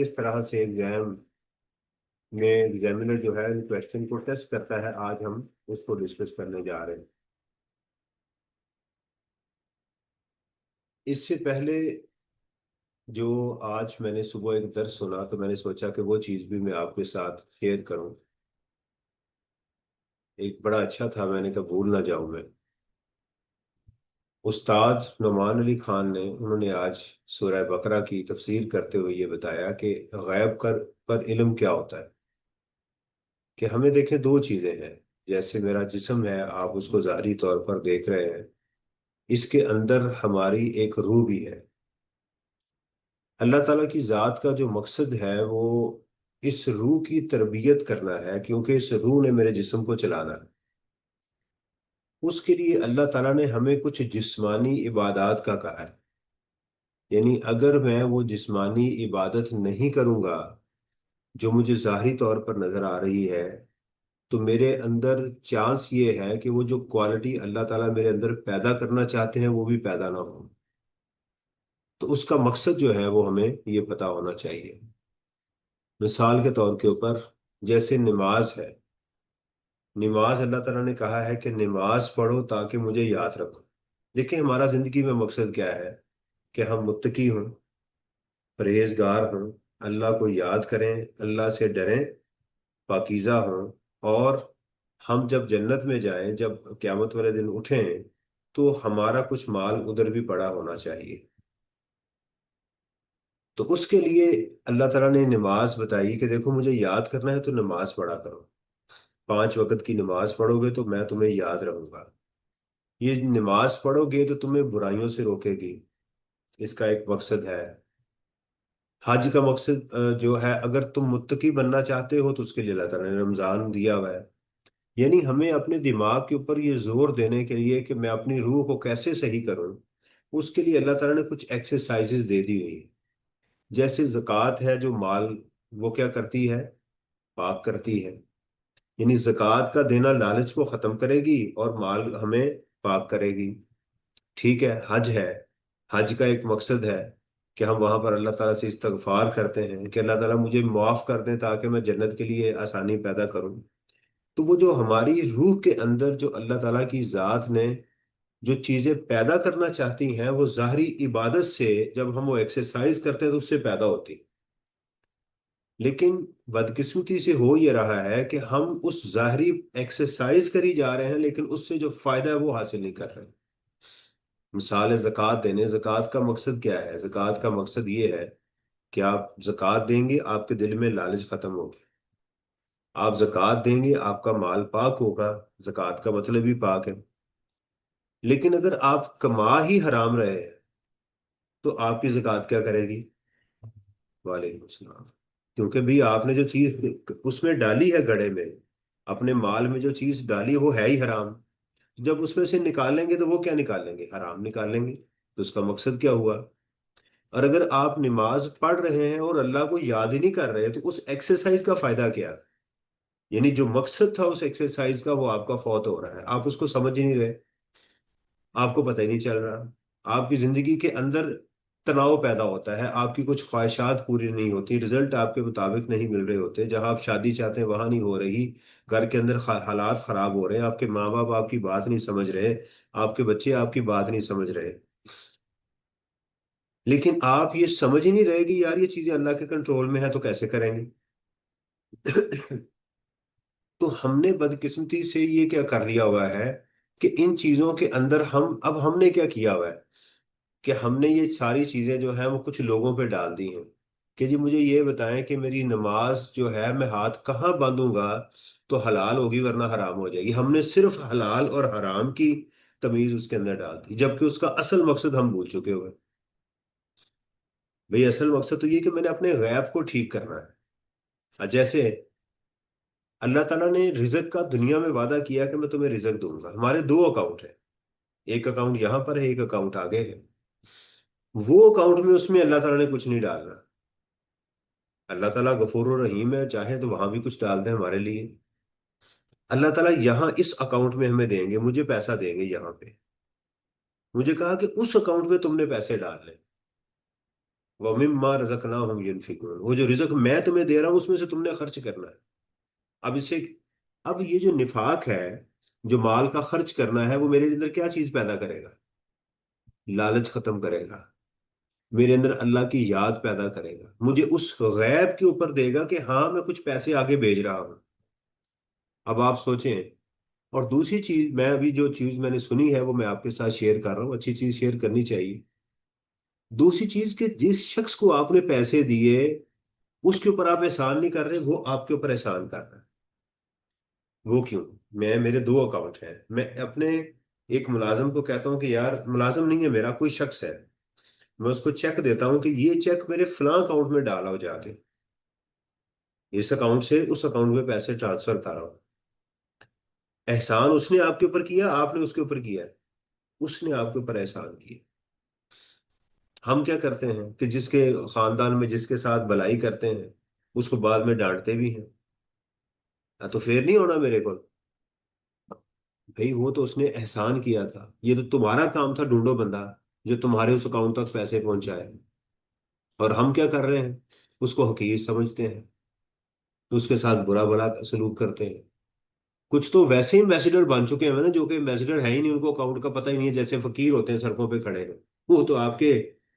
इस तरह से एग्जाम में एग्जामिनर जो है क्वेश्चन को टेस्ट करता है, आज हम उसको डिस्कस करने जा रहे हैं। इससे पहले जो आज मैंने सुबह एक दर्स सुना, तो मैंने सोचा कि वो चीज़ भी मैं आपके साथ शेयर करूं। एक बड़ा अच्छा था, मैंने कहा भूल ना जाऊं मैं। उस्ताद नुमान अली खान ने उन्होंने आज सूरह बकरा की तफसीर करते हुए ये बताया कि गैब कर पर इल्म क्या होता है। कि हमें देखें, दो चीज़ें हैं। जैसे मेरा जिस्म है, आप उसको ज़ाहरी तौर पर देख रहे हैं, इसके अंदर हमारी एक रूह भी है। अल्लाह ताला की ज़ात का जो मकसद है वो इस रूह की तरबियत करना है, क्योंकि इस रूह ने मेरे जिस्म को चलाना है। उसके लिए अल्लाह ताला ने हमें कुछ जिस्मानी इबादत का कहा है। यानी अगर मैं वो जिस्मानी इबादत नहीं करूंगा जो मुझे ज़ाहरी तौर पर नज़र आ रही है, तो मेरे अंदर चांस ये है कि वो जो क्वालिटी अल्लाह ताला मेरे अंदर पैदा करना चाहते हैं वो भी पैदा ना हो। तो उसका मकसद जो है वो हमें ये पता होना चाहिए। मिसाल के तौर के ऊपर, जैसे नमाज है। नमाज अल्लाह ताला ने कहा है कि नमाज पढ़ो ताकि मुझे याद रखो। देखिए, हमारा जिंदगी में मकसद क्या है? कि हम मुत्तकी हों, परहेजगार हों, अल्लाह को याद करें, अल्लाह से डरें, पाकीज़ा हों। और हम जब जन्नत में जाएं, जब क़यामत वाले दिन उठें, तो हमारा कुछ माल उधर भी पड़ा होना चाहिए। तो उसके लिए अल्लाह ताला ने नमाज बताई कि देखो, मुझे याद करना है तो नमाज पढ़ा करो। 5 वक्त की नमाज पढ़ोगे तो मैं तुम्हें याद रहूंगा। ये नमाज पढ़ोगे तो तुम्हें बुराइयों से रोकेगी। इसका एक मकसद है। हज का मकसद जो है, अगर तुम मुत्तकी बनना चाहते हो तो उसके लिए अल्लाह ताला ने रमजान दिया हुआ है। यानी हमें अपने दिमाग के ऊपर ये जोर देने के लिए कि मैं अपनी रूह को कैसे सही करूं, उसके लिए अल्लाह ताला ने कुछ एक्सरसाइजेज दे दी हुई है। जैसे ज़कात है, जो माल वो क्या करती है? पाक करती है। यानी ज़कात का देना लालच को ख़त्म करेगी और माल हमें पाक करेगी। ठीक है। हज है। हज का एक मकसद है कि हम वहां पर अल्लाह ताला से इस्तगफार करते हैं कि अल्लाह ताला मुझे माफ़ कर दें ताकि मैं जन्नत के लिए आसानी पैदा करूं। तो वो जो हमारी रूह के अंदर जो अल्लाह ताला की ज़ात ने जो चीज़ें पैदा करना चाहती हैं, वो ज़ाहरी इबादत से जब हम वो एक्सरसाइज करते हैं तो उससे पैदा होती। लेकिन बदकिस्मती से हो ये रहा है कि हम उस ज़ाहरी एक्सरसाइज करी जा रहे हैं, लेकिन उससे जो फायदा है वो हासिल नहीं कर रहे। मिसाल है ज़कात देने। ज़कात का मकसद क्या है? ज़कात का मकसद ये है कि आप ज़कात देंगे, आपके दिल में लालच खत्म होगी। आप ज़कात देंगे, आपका माल पाक होगा। ज़कात का मतलब ही पाक है। लेकिन अगर आप कमा ही हराम रहे हैं, तो आपकी ज़कात क्या करेगी? वालेकुम सलाम। क्योंकि भी आपने जो चीज उसमें डाली है गड़े में, अपने माल में जो चीज डाली वो है ही हराम। जब उसमें से निकालेंगे तो वो क्या निकालेंगे? हराम निकालेंगे। तो उसका मकसद क्या हुआ? और अगर आप नमाज पढ़ रहे हैं और अल्लाह को याद ही नहीं कर रहे, तो उस एक्सरसाइज का फायदा क्या? यानी जो मकसद था उस एक्सरसाइज का, वो आपका फौत हो रहा है। आप उसको समझ ही नहीं रहे, आपको पता ही नहीं चल रहा। आपकी जिंदगी के अंदर तनाव पैदा होता है, आपकी कुछ ख्वाहिशात पूरी नहीं होती, रिजल्ट आपके मुताबिक नहीं मिल रहे होते, जहां आप शादी चाहते हैं वहां नहीं हो रही। घर के अंदर हालात खराब हो रहे हैं, आपके माँ बाप आपकी बात नहीं समझ रहे, आपके बच्चे आपकी बात नहीं समझ रहे। लेकिन आप ये समझ ही नहीं रहे कि यार ये चीजें अल्लाह के कंट्रोल में है, तो कैसे करेंगे? तो हमने बदकिस्मती से ये क्या कर लिया हुआ है कि इन चीजों के अंदर अब हमने क्या किया हुआ है कि हमने ये सारी चीजें जो है वो कुछ लोगों पे डाल दी हैं। कि जी मुझे ये बताएं कि मेरी नमाज जो है, मैं हाथ कहाँ बांधूंगा तो हलाल होगी वरना हराम हो जाएगी। हमने सिर्फ हलाल और हराम की तमीज उसके अंदर डाल दी, जबकि उसका असल मकसद हम भूल चुके हुए। भाई, असल मकसद तो ये कि मैंने अपने गैब को ठीक करना है। जैसे अल्लाह ताला ने रिजक का दुनिया में वादा किया कि मैं तुम्हें रिजक दूंगा। हमारे दो अकाउंट है, एक अकाउंट यहां पर है, एक अकाउंट आगे है। वो अकाउंट में उसमें अल्लाह ताला ने कुछ नहीं डालना। अल्लाह ताला गफूर रहीम है, चाहे तो वहां भी कुछ डाल दें हमारे लिए। अल्लाह ताला यहाँ इस अकाउंट में हमें देंगे, मुझे पैसा देंगे यहाँ पे। मुझे कहा कि उस अकाउंट में तुमने पैसे डालने। वमिम्मा रज़क़नाहुम युनफिकून, वो जो रिज़्क मैं तुम्हें दे रहा हूँ उसमें से तुमने खर्च करना है। अब इससे, अब ये जो निफाक है, जो माल का खर्च करना है, वो मेरे अंदर क्या चीज पैदा करेगा? लालच खत्म करेगा, मेरे अंदर अल्लाह की याद पैदा करेगा, मुझे उस गैब के ऊपर देगा कि हाँ मैं कुछ पैसे आगे भेज रहा हूं। अब आप सोचें। और दूसरी चीज, मैं अभी जो चीज मैंने सुनी है वो मैं आपके साथ शेयर कर रहा हूँ, अच्छी चीज शेयर करनी चाहिए। दूसरी चीज कि जिस शख्स को आपने पैसे दिए उसके ऊपर आप एहसान नहीं कर रहे, वो आपके ऊपर एहसान कर रहा है। वो क्यों? मैं, मेरे दो अकाउंट हैं, मैं अपने एक मुलाजिम को कहता हूँ कि यार, मुलाजिम नहीं है मेरा, कोई शख्स है, मैं उसको चेक देता हूँ कि ये चेक मेरे फलां अकाउंट में डाला हो जाके, इस अकाउंट से उस अकाउंट में पैसे ट्रांसफर करा हो। एहसान उसने आपके ऊपर किया, आपने उसके ऊपर किया है, उसने आपके ऊपर एहसान किया। हम क्या करते हैं कि जिसके खानदान में जिसके साथ भलाई करते हैं उसको बाद में डांटते भी हैं। तो फेर नहीं होना मेरे को? भाई वो तो उसने एहसान किया था, ये तो तुम्हारा काम था, ढूंढो बंदा जो तुम्हारे उस अकाउंट तक पैसे पहुंचाए। और हम क्या कर रहे हैं? उसको हकीर समझते हैं, तो उसके साथ बुरा भला सलूक करते हैं। कुछ तो वैसे ही एम्बेसडर बन चुके हैं ना, जो कि एम्बेसडर है ही नहीं, उनको अकाउंट का पता ही नहीं है, जैसे फकीर होते हैं सड़कों पे खड़े हैं। वो तो आपके,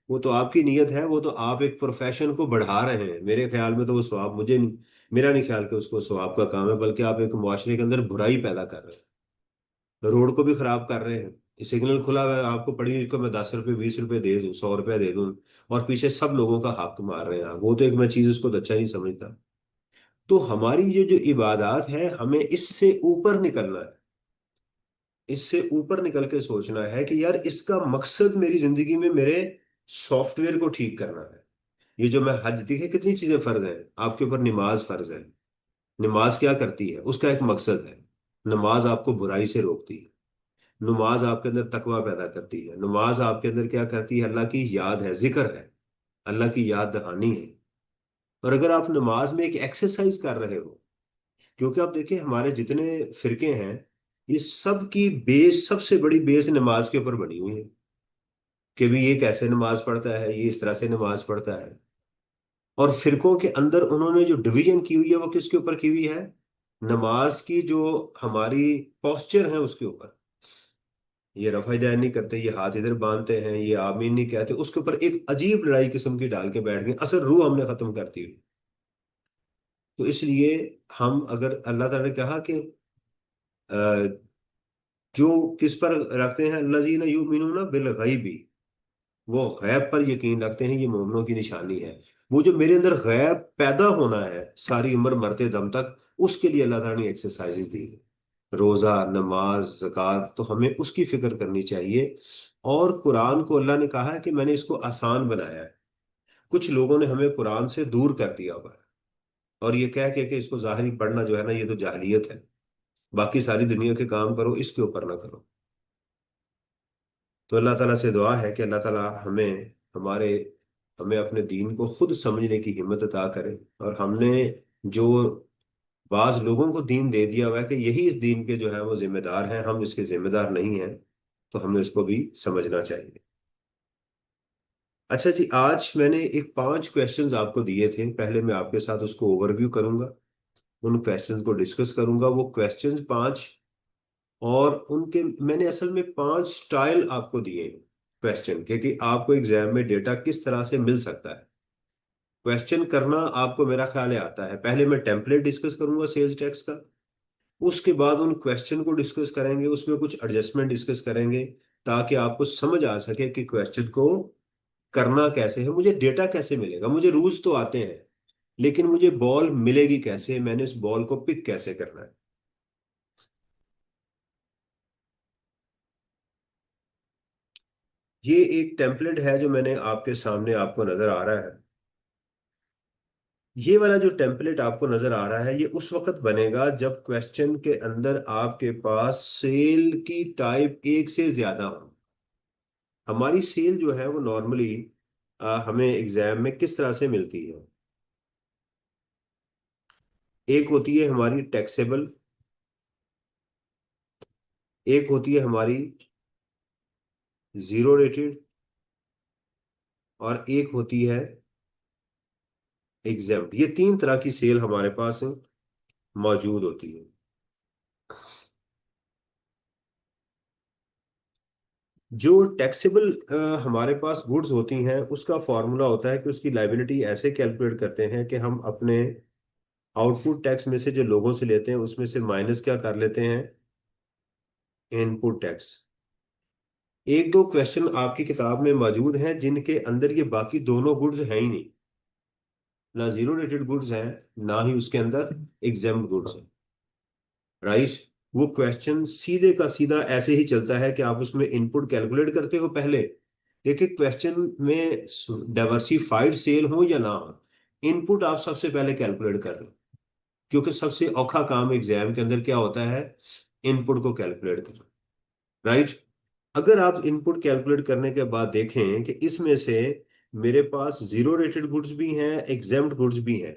वो तो आपकी नीयत है, वो तो आप एक प्रोफेशन को बढ़ा रहे हैं, मेरे ख्याल में तो वो स्वाब मुझे नहीं, मेरा नहीं ख्याल कि उसको स्वाब का काम है, बल्कि आप एक मुआशरे के अंदर बुराई पैदा कर रहे हैं, रोड को भी खराब कर रहे हैं। सिग्नल खुला हुआ है, आपको पड़ी हुई को मैं 10 रुपये 20 रुपये दे दूं, 100 रुपया दे दूं, और पीछे सब लोगों का हक मार रहे हैं आप। वो तो एक मैं चीज उसको अच्छा नहीं समझता। तो हमारी ये जो इबादत है, हमें इससे ऊपर निकलना है, इससे ऊपर निकल के सोचना है कि यार इसका मकसद मेरी जिंदगी में मेरे सॉफ्टवेयर को ठीक करना है। ये जो मैं हज, देखिए कितनी चीजें फर्ज हैं, आपके ऊपर नमाज फर्ज है। नमाज क्या करती है? उसका एक मकसद है। नमाज आपको बुराई से रोकती है, नमाज आपके अंदर तकवा पैदा करती है, नमाज आपके अंदर क्या करती है? अल्लाह की याद है, जिक्र है, अल्लाह की याद दहानी है। और अगर आप नमाज में एक एक्सरसाइज कर रहे हो, क्योंकि आप देखिए हमारे जितने फिरके हैं, ये सब की बेस, सबसे बड़ी बेस नमाज के ऊपर बनी हुई है, कि भी ये कैसे नमाज पढ़ता है, ये इस तरह से नमाज पढ़ता है। और फिरकों के अंदर उन्होंने जो डिवीजन की हुई है वो किसके ऊपर की हुई है? नमाज की जो हमारी पोस्चर है उसके ऊपर। ये रफा जाय नहीं करते, ये हाथ इधर बांधते हैं, ये आमीन नहीं कहते, उसके ऊपर एक अजीब लड़ाई किस्म की डाल के बैठ गए, असल रूह हमने खत्म कर दी हुई। तो इसलिए हम, अगर अल्लाह ताला ने कहा कि जो किस पर रखते हैं, अल्लज़ीना युमिनूना बिल गैबी, वो गैब पर यकीन रखते हैं, ये मोमिनों की निशानी है। वो जो मेरे अंदर गैब पैदा होना है सारी उम्र मरते दम तक, उसके लिए अल्लाह ताला ने एक्सरसाइजेज दी है, रोजा, नमाज, ज़कात, तो हमें उसकी फिक्र करनी चाहिए। और कुरान को अल्लाह ने कहा है कि मैंने इसको आसान बनाया है। कुछ लोगों ने हमें कुरान से दूर कर दिया हुआ है, और ये कह के कि इसको ज़ाहिरी पढ़ना जो है ना, ये तो जाहिलियत है, बाकी सारी दुनिया के काम करो, इसके ऊपर ना करो। तो अल्लाह ताला से दुआ है कि अल्लाह ताला हमें, हमारे, हमें अपने दीन को खुद समझने की हिम्मत अता करे। और हमने जो बाज लोगों को दीन दे दिया हुआ है कि यही इस दीन के जो है वो जिम्मेदार हैं, हम इसके जिम्मेदार नहीं हैं, तो हमें उसको भी समझना चाहिए। अच्छा जी, आज मैंने एक 5 क्वेश्चंस आपको दिए थे, पहले मैं आपके साथ उसको ओवरव्यू करूंगा, उन क्वेश्चंस को डिस्कस करूंगा, वो क्वेश्चंस 5, और उनके मैंने असल में 5 स्टाइल आपको दिए क्वेश्चन के, कि आपको एग्जाम में डेटा किस तरह से मिल सकता है। क्वेश्चन करना आपको मेरा ख्याल है आता है। पहले मैं टेम्पलेट डिस्कस करूंगा सेल्स टैक्स का, उसके बाद उन क्वेश्चन को डिस्कस करेंगे, उसमें कुछ एडजस्टमेंट डिस्कस करेंगे, ताकि आपको समझ आ सके कि क्वेश्चन को करना कैसे है, मुझे डेटा कैसे मिलेगा। मुझे रूल्स तो आते हैं, लेकिन मुझे बॉल मिलेगी कैसे, मैंने उस बॉल को पिक कैसे करना है। ये एक टेम्पलेट है जो मैंने आपके सामने, आपको नजर आ रहा है। ये वाला जो टेम्पलेट आपको नजर आ रहा है, ये उस वक्त बनेगा जब क्वेश्चन के अंदर आपके पास सेल की टाइप एक से ज्यादा हो। हमारी सेल जो है वो नॉर्मली हमें एग्जाम में किस तरह से मिलती है? एक होती है हमारी टैक्सेबल, एक होती है हमारी जीरो रेटेड, और एक होती है एग्जेम्प्ट, ये तीन तरह की सेल हमारे पास मौजूद होती है। जो टैक्सेबल हमारे पास गुड्स होती हैं उसका फॉर्मूला होता है कि उसकी लाइबिलिटी ऐसे कैलकुलेट करते हैं कि हम अपने आउटपुट टैक्स में से जो लोगों से लेते हैं उसमें से माइनस क्या कर लेते हैं, इनपुट टैक्स। एक दो क्वेश्चन आपकी किताब में मौजूद हैं जिनके अंदर ये बाकी दोनों गुड्स हैं ही नहीं, ना जीरो रेटेड गुड्स हैं, ना ही उसके अंदर एग्जाम्प्ट गुड्स हैं। राइट। वो क्वेश्चन सीधे का सीधा ऐसे ही चलता है कि आप उसमें इनपुट कैलकुलेट करते हो पहले। देखिए क्वेश्चन में डाइवर्सिफाइड सेल हो या ना हो, इनपुट आप सबसे पहले कैलकुलेट कर लो, क्योंकि सबसे औखा काम एग्जाम के अंदर क्या होता है, इनपुट को कैलकुलेट करना। राइट। अगर आप इनपुट कैलकुलेट करने के बाद देखें कि इसमें से मेरे पास जीरो रेटेड गुड्स भी हैं, एग्जाम्प्ट गुड्स भी हैं।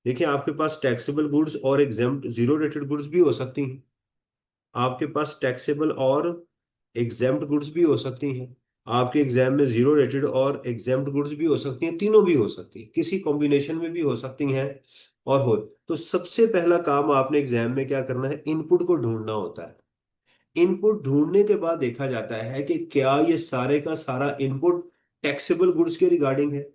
देखिए आपके पास टैक्सेबल गुड्स और एग्जाम्प्ट जीरो रेटेड गुड्स भी हो सकती हैं, आपके पास टैक्सेबल और एग्जेम्प्ट गुड्स भी हो सकती हैं, आपके एग्जाम में जीरो रेटेड और एग्जेम्प्ट गुड्स भी हो सकती हैं, तीनों भी हो सकती हैं, किसी कॉम्बिनेशन में भी हो सकती हैं। और हो तो सबसे पहला काम आपने एग्जाम में क्या करना है, इनपुट को ढूंढना होता है। इनपुट ढूंढने के बाद देखा जाता है कि क्या ये सारे का सारा इनपुट टैक्सेबल गुड्स के रिगार्डिंग है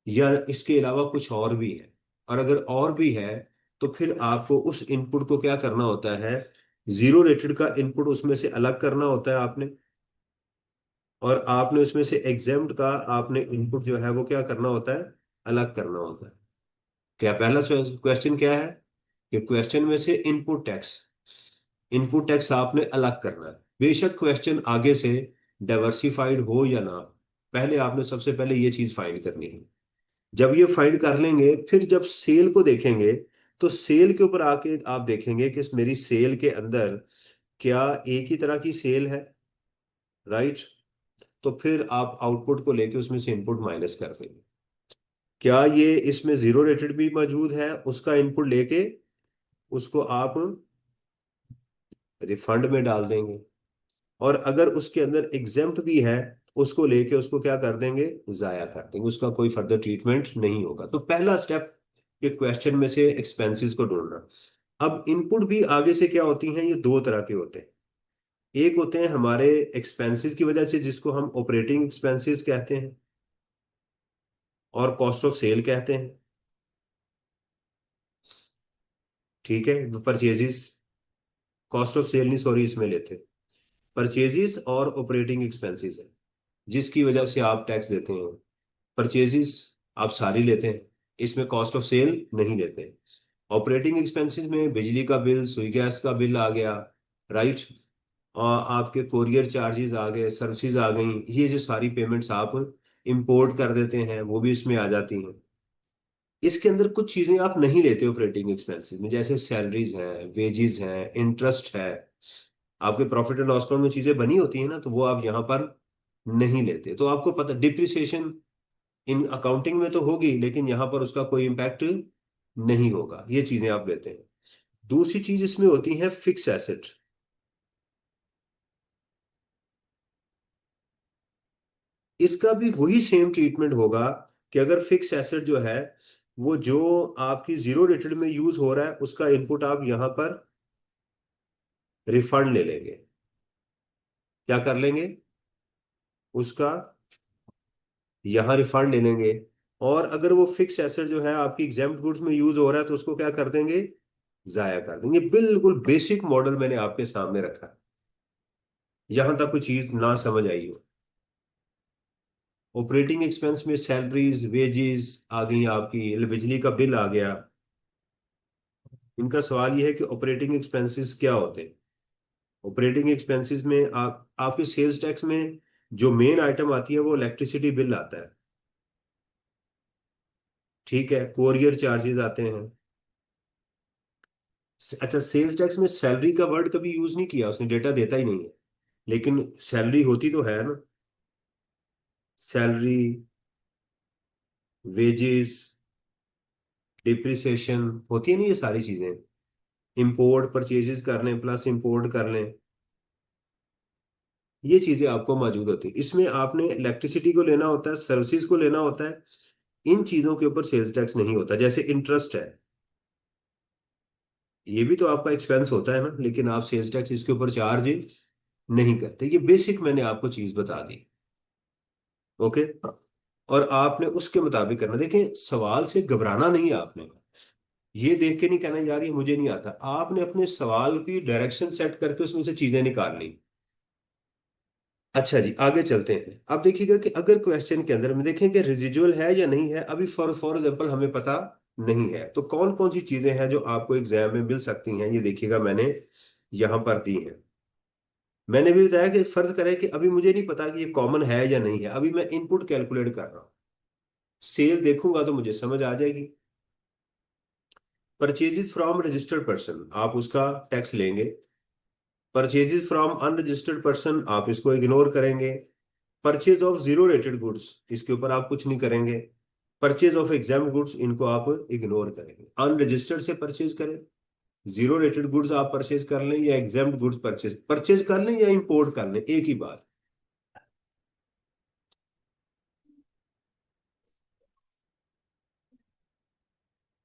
या इसके अलावा कुछ और भी है। और अगर और भी है तो फिर आपको उस इनपुट को क्या करना होता है, जीरो रेटेड का इनपुट उसमें से अलग करना होता है आपने, और आपने उसमें से एग्जाम्प्ट का आपने इनपुट जो है वो क्या करना होता है, अलग करना होता है। क्या पहला क्वेश्चन क्या है, कि क्वेश्चन में से इनपुट टैक्स आपने अलग करना है। बेशक क्वेश्चन आगे से डाइवर्सिफाइड हो या ना, पहले आपने सबसे पहले ये चीज फाइंड करनी है। जब ये फाइंड कर लेंगे फिर जब सेल को देखेंगे तो सेल के ऊपर आके आप देखेंगे कि मेरी सेल के अंदर क्या एक ही तरह की सेल है। राइट। तो फिर आप आउटपुट को लेके उसमें से इनपुट माइनस कर देंगे। क्या ये इसमें जीरो रेटेड भी मौजूद है, उसका इनपुट लेके उसको आप रिफंड में डाल देंगे। और अगर उसके अंदर एग्जेम्प्ट भी है उसको लेके उसको क्या कर देंगे, जाया कर देंगे, उसका कोई फर्दर ट्रीटमेंट नहीं होगा। तो पहला स्टेप ये क्वेश्चन में से एक्सपेंसेस को ढूंढना। अब इनपुट भी आगे से क्या होती हैं, ये दो तरह के होते हैं। एक होते हैं हमारे एक्सपेंसेस की वजह से जिसको हम ऑपरेटिंग एक्सपेंसेस कहते हैं और कॉस्ट ऑफ सेल कहते हैं। ठीक है, परचेजेस, कॉस्ट ऑफ सेल नहीं सॉरी इसमें लेते, परचेजेस और ऑपरेटिंग एक्सपेंसेस है जिसकी वजह से आप टैक्स देते हैं। परचेजेस आप सारी लेते हैं, इसमें कॉस्ट ऑफ सेल नहीं लेते। ऑपरेटिंग एक्सपेंसेस में बिजली का बिल, सुई गैस का बिल आ गया। राइट। और आपके कोरियर चार्जेस आ गए, सर्विसेज आ गई, ये जो सारी पेमेंट्स आप इंपोर्ट कर देते हैं वो भी इसमें आ जाती हैं। इसके अंदर कुछ चीजें आप नहीं लेते ऑपरेटिंग एक्सपेंसेस में, जैसे सैलरीज हैं, वेजेस हैं, इंटरेस्ट है। आपके प्रॉफिट एंड लॉस अकाउंट में चीजें बनी होती हैं ना, तो वो आप यहाँ पर नहीं लेते। तो आपको पता डिप्रिसिएशन इन अकाउंटिंग में तो होगी लेकिन यहाँ पर उसका कोई इम्पैक्ट नहीं होगा, ये चीजें आप लेते हैं। दूसरी चीज इसमें होती है फिक्स एसेट। इसका भी वही सेम ट्रीटमेंट होगा कि अगर फिक्स एसेट जो है वो जो आपकी जीरो रेटेड में यूज हो रहा है उसका इनपुट आप यहां पर रिफंड ले लेंगे। क्या कर लेंगे, उसका यहां रिफंड ले लेंगे। और अगर वो फिक्स एसेट जो है आपकी एग्जाम्प्ट गुड्स में यूज हो रहा है तो उसको क्या कर देंगे, जाया कर देंगे। बिल्कुल बेसिक मॉडल मैंने आपके सामने रखा है, यहां तक कोई चीज ना समझ आई हो। ऑपरेटिंग एक्सपेंस में सैलरीज, वेजेस आ गई, आपकी बिजली का बिल आ गया। इनका सवाल यह है कि ऑपरेटिंग एक्सपेंसेस क्या होते हैं। ऑपरेटिंग एक्सपेंसेस में आप आपके सेल्स टैक्स में जो मेन आइटम आती है वो इलेक्ट्रिसिटी बिल आता है। ठीक है, कोरियर चार्जेस आते हैं। अच्छा, सेल्स टैक्स में सैलरी का वर्ड कभी यूज नहीं किया, उसने डेटा देता ही नहीं है, लेकिन सैलरी होती तो है ना। सैलरी, वेजेस, डिप्रिसिएशन होती है ना, ये सारी चीजें। इंपोर्ट परचेजेस कर लें, प्लस इंपोर्ट कर लें, ये चीजें आपको मौजूद होती है। इसमें आपने इलेक्ट्रिसिटी को लेना होता है, सर्विसेज को लेना होता है। इन चीजों के ऊपर सेल्स टैक्स नहीं होता। जैसे इंटरेस्ट है, ये भी तो आपका एक्सपेंस होता है ना, लेकिन आप सेल्स टैक्स इसके ऊपर चार्ज नहीं करते। ये बेसिक मैंने आपको चीज बता दी। ओके। और आपने उसके मुताबिक करना। देखें, सवाल से घबराना नहीं है आपने। ये देख के नहीं कहना यार ये मुझे नहीं आता। आपने अपने सवाल की डायरेक्शन सेट करके उसमें से चीजें निकालनी। अच्छा जी, आगे चलते हैं। अब देखिएगा कि अगर क्वेश्चन के अंदर में देखें कि रेजिजुअल है या नहीं है, अभी फॉर एग्जांपल हमें पता नहीं है, तो कौन कौन सी चीजें हैं जो आपको एग्जाम में मिल सकती हैं, ये देखिएगा मैंने यहां पर दी हैं। मैंने भी बताया कि फर्ज करें कि अभी मुझे नहीं पता कि ये कॉमन है या नहीं है, अभी मैं इनपुट कैलकुलेट कर रहा हूँ। सेल देखूंगा तो मुझे समझ आ जाएगी। परचेजेस फ्रॉम रजिस्टर्ड पर्सन, आप उसका टैक्स लेंगे। परचेजेस फ्रॉम अनरजिस्टर्ड पर्सन, आप इसको इग्नोर करेंगे। Purchase of zero rated goods, इसके ऊपर आप कुछ नहीं करेंगे। परचेज ऑफ एग्जाम गुड्स, इनको आप इग्नोर करेंगे। अनरजिस्टर्ड से परचेज करें, जीरो रेटेड गुड्स आप परचेज कर लें, या एग्जाम गुड्स परचेज परचेज कर लें, या इंपोर्ट कर लें, एक ही बात।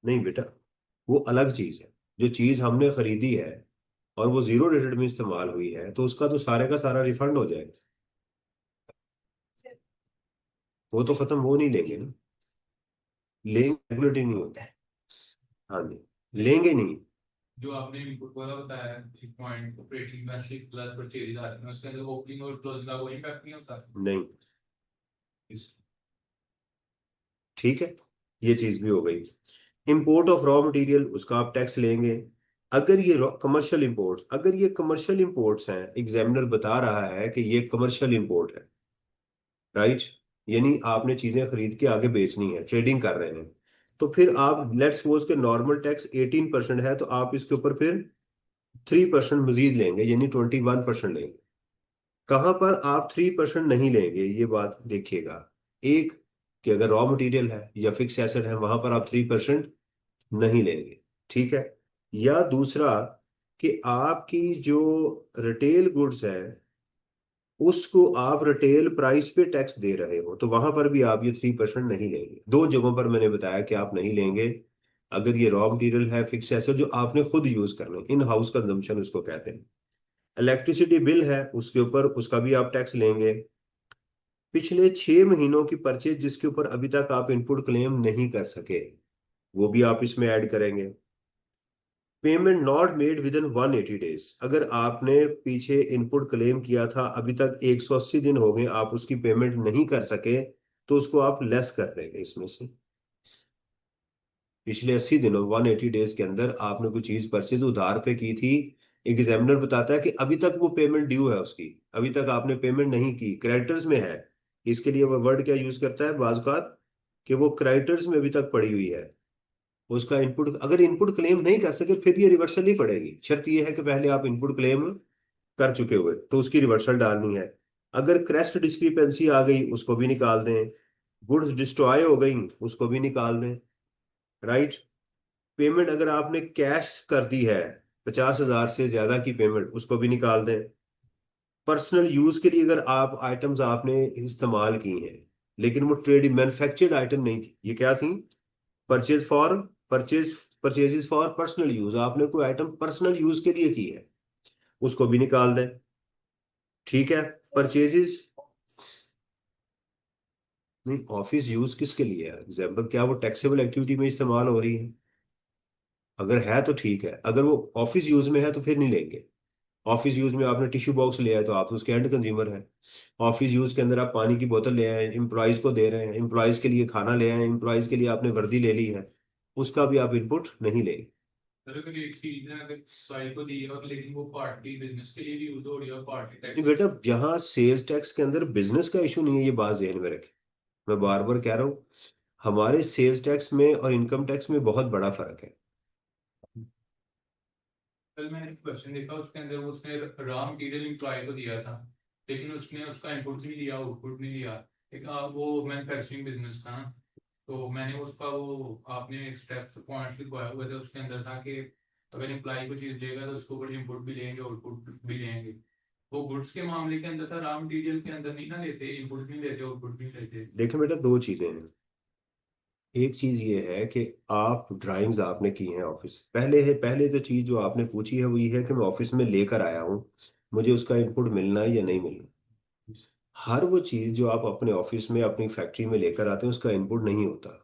नहीं बेटा, वो अलग चीज है। जो चीज हमने खरीदी है और वो जीरो रेटेड में इस्तेमाल हुई है, तो उसका तो सारे का सारा रिफंड हो जाएगा। वो तो खत्म, वो नहीं लेंगे ना। लेंगे, रेगुलेटरी नहीं होता। हाँ जी, लेंगे नहीं। जो आपने इनपुट वाला बताया, एक point operating basic plus purchase आते हैं, उसके अंदर ओपनिंग और क्लोजिंग का कोई इम्पैक्ट नहीं होता। नहीं। इस ठीक है, ये चीज भी हो गई। इंपोर्ट ऑफ रॉ मटेरियल, उसका आप टैक्स लेंगे। अगर ये कमर्शियल इंपोर्ट्स, अगर ये कमर्शियल इंपोर्ट्स हैं, एग्जामिनर बता रहा है कि ये कमर्शियल इंपोर्ट है, राइट, यानी आपने चीजें खरीद के आगे बेचनी है, ट्रेडिंग कर रहे हैं, तो फिर आप लेट्स सपोज के नॉर्मल टैक्स 18% है, तो आप इसके ऊपर फिर 3% मजीद लेंगे, यानी 21% लेंगे। कहां पर आप 3% नहीं लेंगे, ये बात देखिएगा। एक, कि अगर रॉ मटेरियल है या फिक्स एसेट है, वहां पर आप 3% नहीं लेंगे। ठीक है। या दूसरा, कि आपकी जो रिटेल गुड्स है, उसको आप रिटेल प्राइस पे टैक्स दे रहे हो, तो वहां पर भी आप ये 3% नहीं लेंगे। दो जगहों पर मैंने बताया कि आप नहीं लेंगे। अगर ये रॉ मटेरियल है, फिक्स एसेट जो आपने खुद यूज करना है, इन हाउस कंजम्पशन उसको कहते हैं। इलेक्ट्रिसिटी बिल है, उसके ऊपर उसका भी आप टैक्स लेंगे। पिछले 6 महीनों की परचेज जिसके ऊपर अभी तक आप इनपुट क्लेम नहीं कर सके, वो भी आप इसमें ऐड करेंगे। Payment not made with in 180 days, अगर आपने पीछे इनपुट क्लेम किया था, अभी तक 180 दिन हो गए, आप उसकी पेमेंट नहीं कर सके, तो उसको आप लेस कर देंगे इसमें से। पिछले 80 दिनों, 180 डेज के अंदर आपने कोई चीज परचेज उधार पे की थी, एग्जामिनर बताता है कि अभी तक वो पेमेंट ड्यू है उसकी, अभी तक आपने पेमेंट नहीं की, क्रेडिटर्स में है। इसके लिए वो वर्ड क्या यूज करता है बाज़ कि वो क्रेडिटर्स में अभी तक पड़ी हुई है। उसका इनपुट, अगर इनपुट क्लेम नहीं कर सके, फिर ये रिवर्सल ही पड़ेगी। शर्त ये है कि पहले आप इनपुट क्लेम कर चुके हुए, तो उसकी रिवर्सल डालनी है। अगर क्रेस्ट डिस्क्रिपेंसी आ गई, उसको भी निकाल दें। गुड्स डिस्ट्रॉय हो गई, उसको भी निकाल दें। राइट। पेमेंट अगर आपने कैश कर दी है, 50,000 से ज्यादा की पेमेंट, उसको भी निकाल दें। पर्सनल यूज के लिए अगर आप आइटम्स आपने इस्तेमाल की हैं, लेकिन वो ट्रेड मैन्युफैक्चर्ड आइटम नहीं थी, ये क्या थी? Purchase for purchase purchases for personal use, आपने कोई आइटम पर्सनल यूज के लिए की है, उसको भी निकाल दें। ठीक है। परचेजेस, नहीं, ऑफिस यूज किसके लिए है? एग्जाम्पल, क्या वो टैक्सेबल एक्टिविटी में इस्तेमाल हो रही है? अगर है तो ठीक है, अगर वो ऑफिस यूज में है तो फिर नहीं लेंगे। ऑफिस यूज में आपने टिश्यू बॉक्स लिया है, तो आप तो उसके एंड कंज्यूमर हैं। ऑफिस यूज के अंदर आप पानी की बोतल ले आए, एम्प्लॉयज को दे रहे हैं, एम्प्लॉयज के लिए खाना ले आए, एम्प्लॉयज के लिए आपने वर्दी ले ली है, उसका भी आप इनपुट नहीं लेंगे। अगर अगर एक चीज है, अगर साइड को दी है और लेकिन वो पार्टी बिजनेस के लिए भी यूज हो रही है और पार्टी नहीं टैक्स। बेटा, यहाँ सेल्स टैक्स के अंदर बिजनेस का इशू नहीं है, ये बात ध्यान में रखें। मैं बार बार कह रहा हूँ, हमारे सेल्स टैक्स में और इनकम टैक्स में बहुत बड़ा फर्क है। कल मैंने एक क्वेश्चन देखा, उसके अंदर उसने रॉ मटेरियल एम्प्लॉय को दिया था, लेकिन उसने उसका इनपुट नहीं लिया, आउटपुट नहीं लिया। एक वो मैन्युफैक्चरिंग बिजनेस था ना, तो मैंने उसका वो आपने एक स्टेप्स पॉइंट्स लिखवाए हुए थे, उसके अंदर था कि अगर एम्प्लॉय को चीज लेगा तो उसके ऊपर इनपुट भी लेंगे, आउटपुट भी लेंगे। वो गुड्स के मामले के अंदर था, रॉ मटेरियल के अंदर नहीं ना लेते, इनपुट नहीं लेते, आउटपुट नहीं लेते। देखें बेटा, दो चीजें हैं। एक चीज ये है कि आप ड्राइंग्स आपने की हैं ऑफिस, पहले तो चीज जो आपने पूछी है वो ये है कि मैं ऑफिस में लेकर आया हूँ, मुझे उसका इनपुट मिलना है या नहीं मिलना। हर वो चीज जो आप अपने ऑफिस में अपनी फैक्ट्री में लेकर आते हैं उसका इनपुट नहीं होता।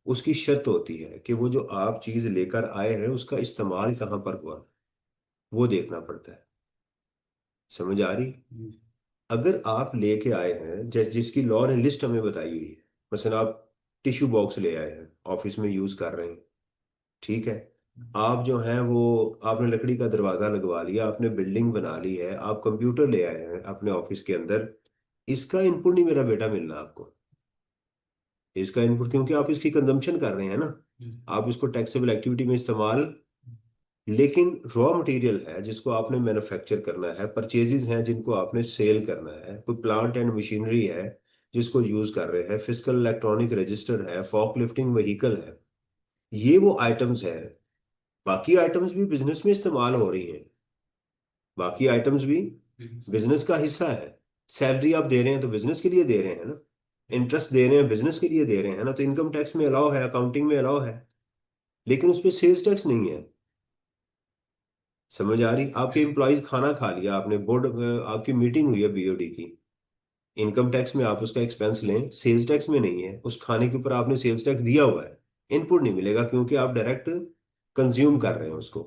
उसकी शर्त होती है कि वो जो आप चीज लेकर आए हैं उसका इस्तेमाल कहाँ पर हुआ, वो देखना पड़ता है। समझ आ रही? अगर आप लेके आए हैं जिसकी लॉ ने लिस्ट हमें बताई हुई है, मसलन आप टिश्यू बॉक्स ले आए हैं ऑफिस में यूज कर रहे हैं, ठीक है। आप जो हैं वो आपने लकड़ी का दरवाजा लगवा लिया, आपने बिल्डिंग बना ली है, आप कंप्यूटर ले आए हैं अपने ऑफिस के अंदर, इसका इनपुट नहीं मेरा बेटा मिलना आपको। इसका इनपुट क्योंकि आप इसकी कंजम्पशन कर रहे हैं ना, आप इसको टैक्सेबल एक्टिविटी में इस्तेमाल, लेकिन रॉ मटेरियल है जिसको आपने मैन्युफैक्चर करना है, परचेजेस हैं जिनको आपने सेल करना है, कोई प्लांट एंड मशीनरी है जिसको यूज कर रहे हैं, फिजिकल इलेक्ट्रॉनिक रजिस्टर है, फॉक लिफ्टिंग व्हीकल है, ये वो आइटम्स हैं। बाकी आइटम्स भी बिजनेस में इस्तेमाल हो रही हैं, बाकी आइटम्स भी बिजनेस का हिस्सा है। सैलरी आप दे रहे हैं तो बिजनेस के लिए दे रहे हैं ना, इंटरेस्ट दे रहे हैं बिजनेस के लिए दे रहे हैं ना, तो इनकम टैक्स में अलाउ है, अकाउंटिंग में अलाउ है, लेकिन उस पर सेल्स टैक्स नहीं है। समझ आ रही? आपके एम्प्लॉयज खाना खा लिया आपने, बोर्ड आपकी मीटिंग हुई है बीओडी की, इनकम टैक्स में आप उसका एक्सपेंस लें, सेल्स टैक्स में नहीं है, उस खाने के ऊपर आपने सेल्स टैक्स दिया हुआ है, इनपुट नहीं मिलेगा क्योंकि आप डायरेक्ट कंज्यूम कर रहे हैं उसको।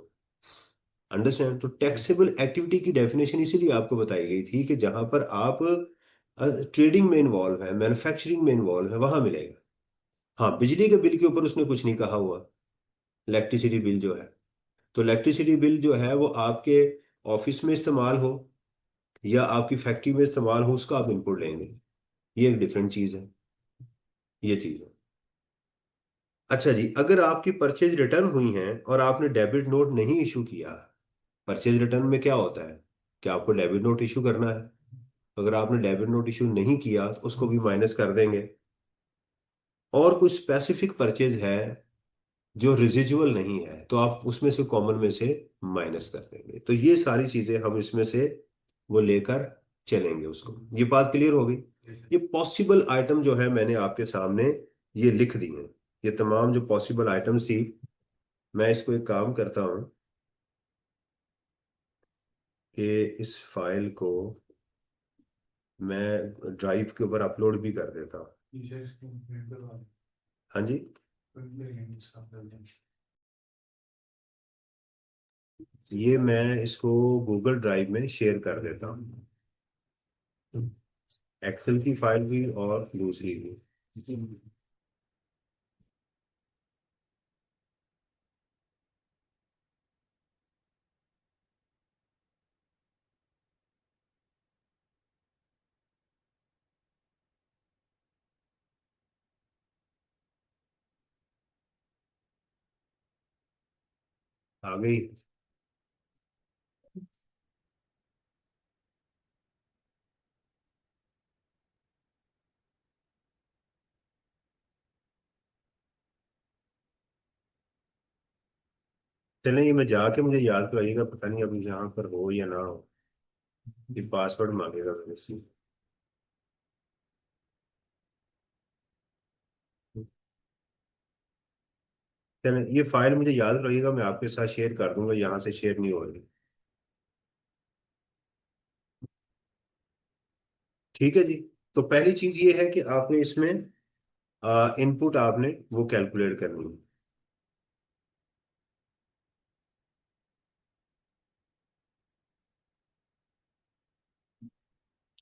अंडरस्टैंड? तो टैक्सेबल एक्टिविटी की डेफिनेशन इसीलिए आपको बताई गई थी कि जहां पर आप ट्रेडिंग में इन्वॉल्व है, मैन्युफैक्चरिंग में इन्वॉल्व है, वहां मिलेगा। हाँ, बिजली के बिल के ऊपर उसने कुछ नहीं कहा हुआ, इलेक्ट्रिसिटी बिल जो है, तो इलेक्ट्रिसिटी बिल जो है वो आपके ऑफिस में इस्तेमाल हो या आपकी फैक्ट्री में इस्तेमाल हो, उसका आप इनपुट लेंगे, ये एक डिफरेंट चीज है, ये चीज है। अच्छा जी, अगर आपकी परचेज रिटर्न हुई है और आपने डेबिट नोट नहीं इशू किया, परचेज रिटर्न में क्या होता है कि आपको डेबिट नोट इशू करना है, अगर आपने डेबिट नोट इशू नहीं किया तो उसको भी माइनस कर देंगे। और कुछ स्पेसिफिक परचेज है जो रिजिजुअल नहीं है तो आप उसमें से कॉमन में से माइनस कर देंगे, तो ये सारी चीजें हम इसमें से वो लेकर चलेंगे उसको। ये बात क्लियर हो गई? ये पॉसिबल आइटम जो है मैंने आपके सामने ये लिख दी हैं, ये तमाम जो पॉसिबल आइटम्स थी। मैं इसको एक काम करता हूँ कि इस फाइल को मैं ड्राइव के ऊपर अपलोड भी कर देता हूँ। हाँ जी, ये मैं इसको गूगल ड्राइव में शेयर कर देता हूँ, एक्सेल की फाइल भी और दूसरी भी। आ गई? चलें, ये मैं जाके मुझे याद कराइएगा, पता नहीं अभी यहाँ पर हो या ना हो, ये पासवर्ड मांगेगा मेरे से। चलें, ये फाइल मुझे याद रखिएगा, मैं आपके साथ शेयर कर दूंगा, यहाँ से शेयर नहीं हो रही। ठीक है जी। तो पहली चीज ये है कि आपने इसमें इनपुट आपने वो कैलकुलेट करनी है।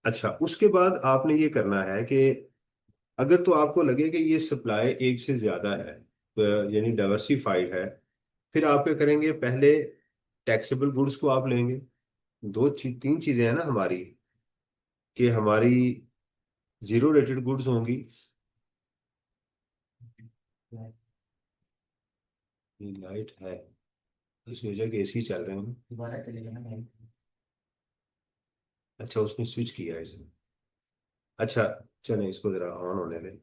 अच्छा, उसके बाद आपने ये करना है कि अगर तो आपको लगे कि ये सप्लाई एक से ज्यादा है, तो यानी डाइवर्सिफाइड है, फिर आप क्या करेंगे, पहले टैक्सेबल गुड्स को आप लेंगे। तीन चीजें हैं ना हमारी, कि हमारी जीरो रेटेड गुड्स होंगी, ये लाइट है इस वजह के एसी चल रहे हैं, दोबारा चलेगा ना लाइट। अच्छा, उसने स्विच किया है इसे। अच्छा, चलें इसको जरा ऑन होने दें।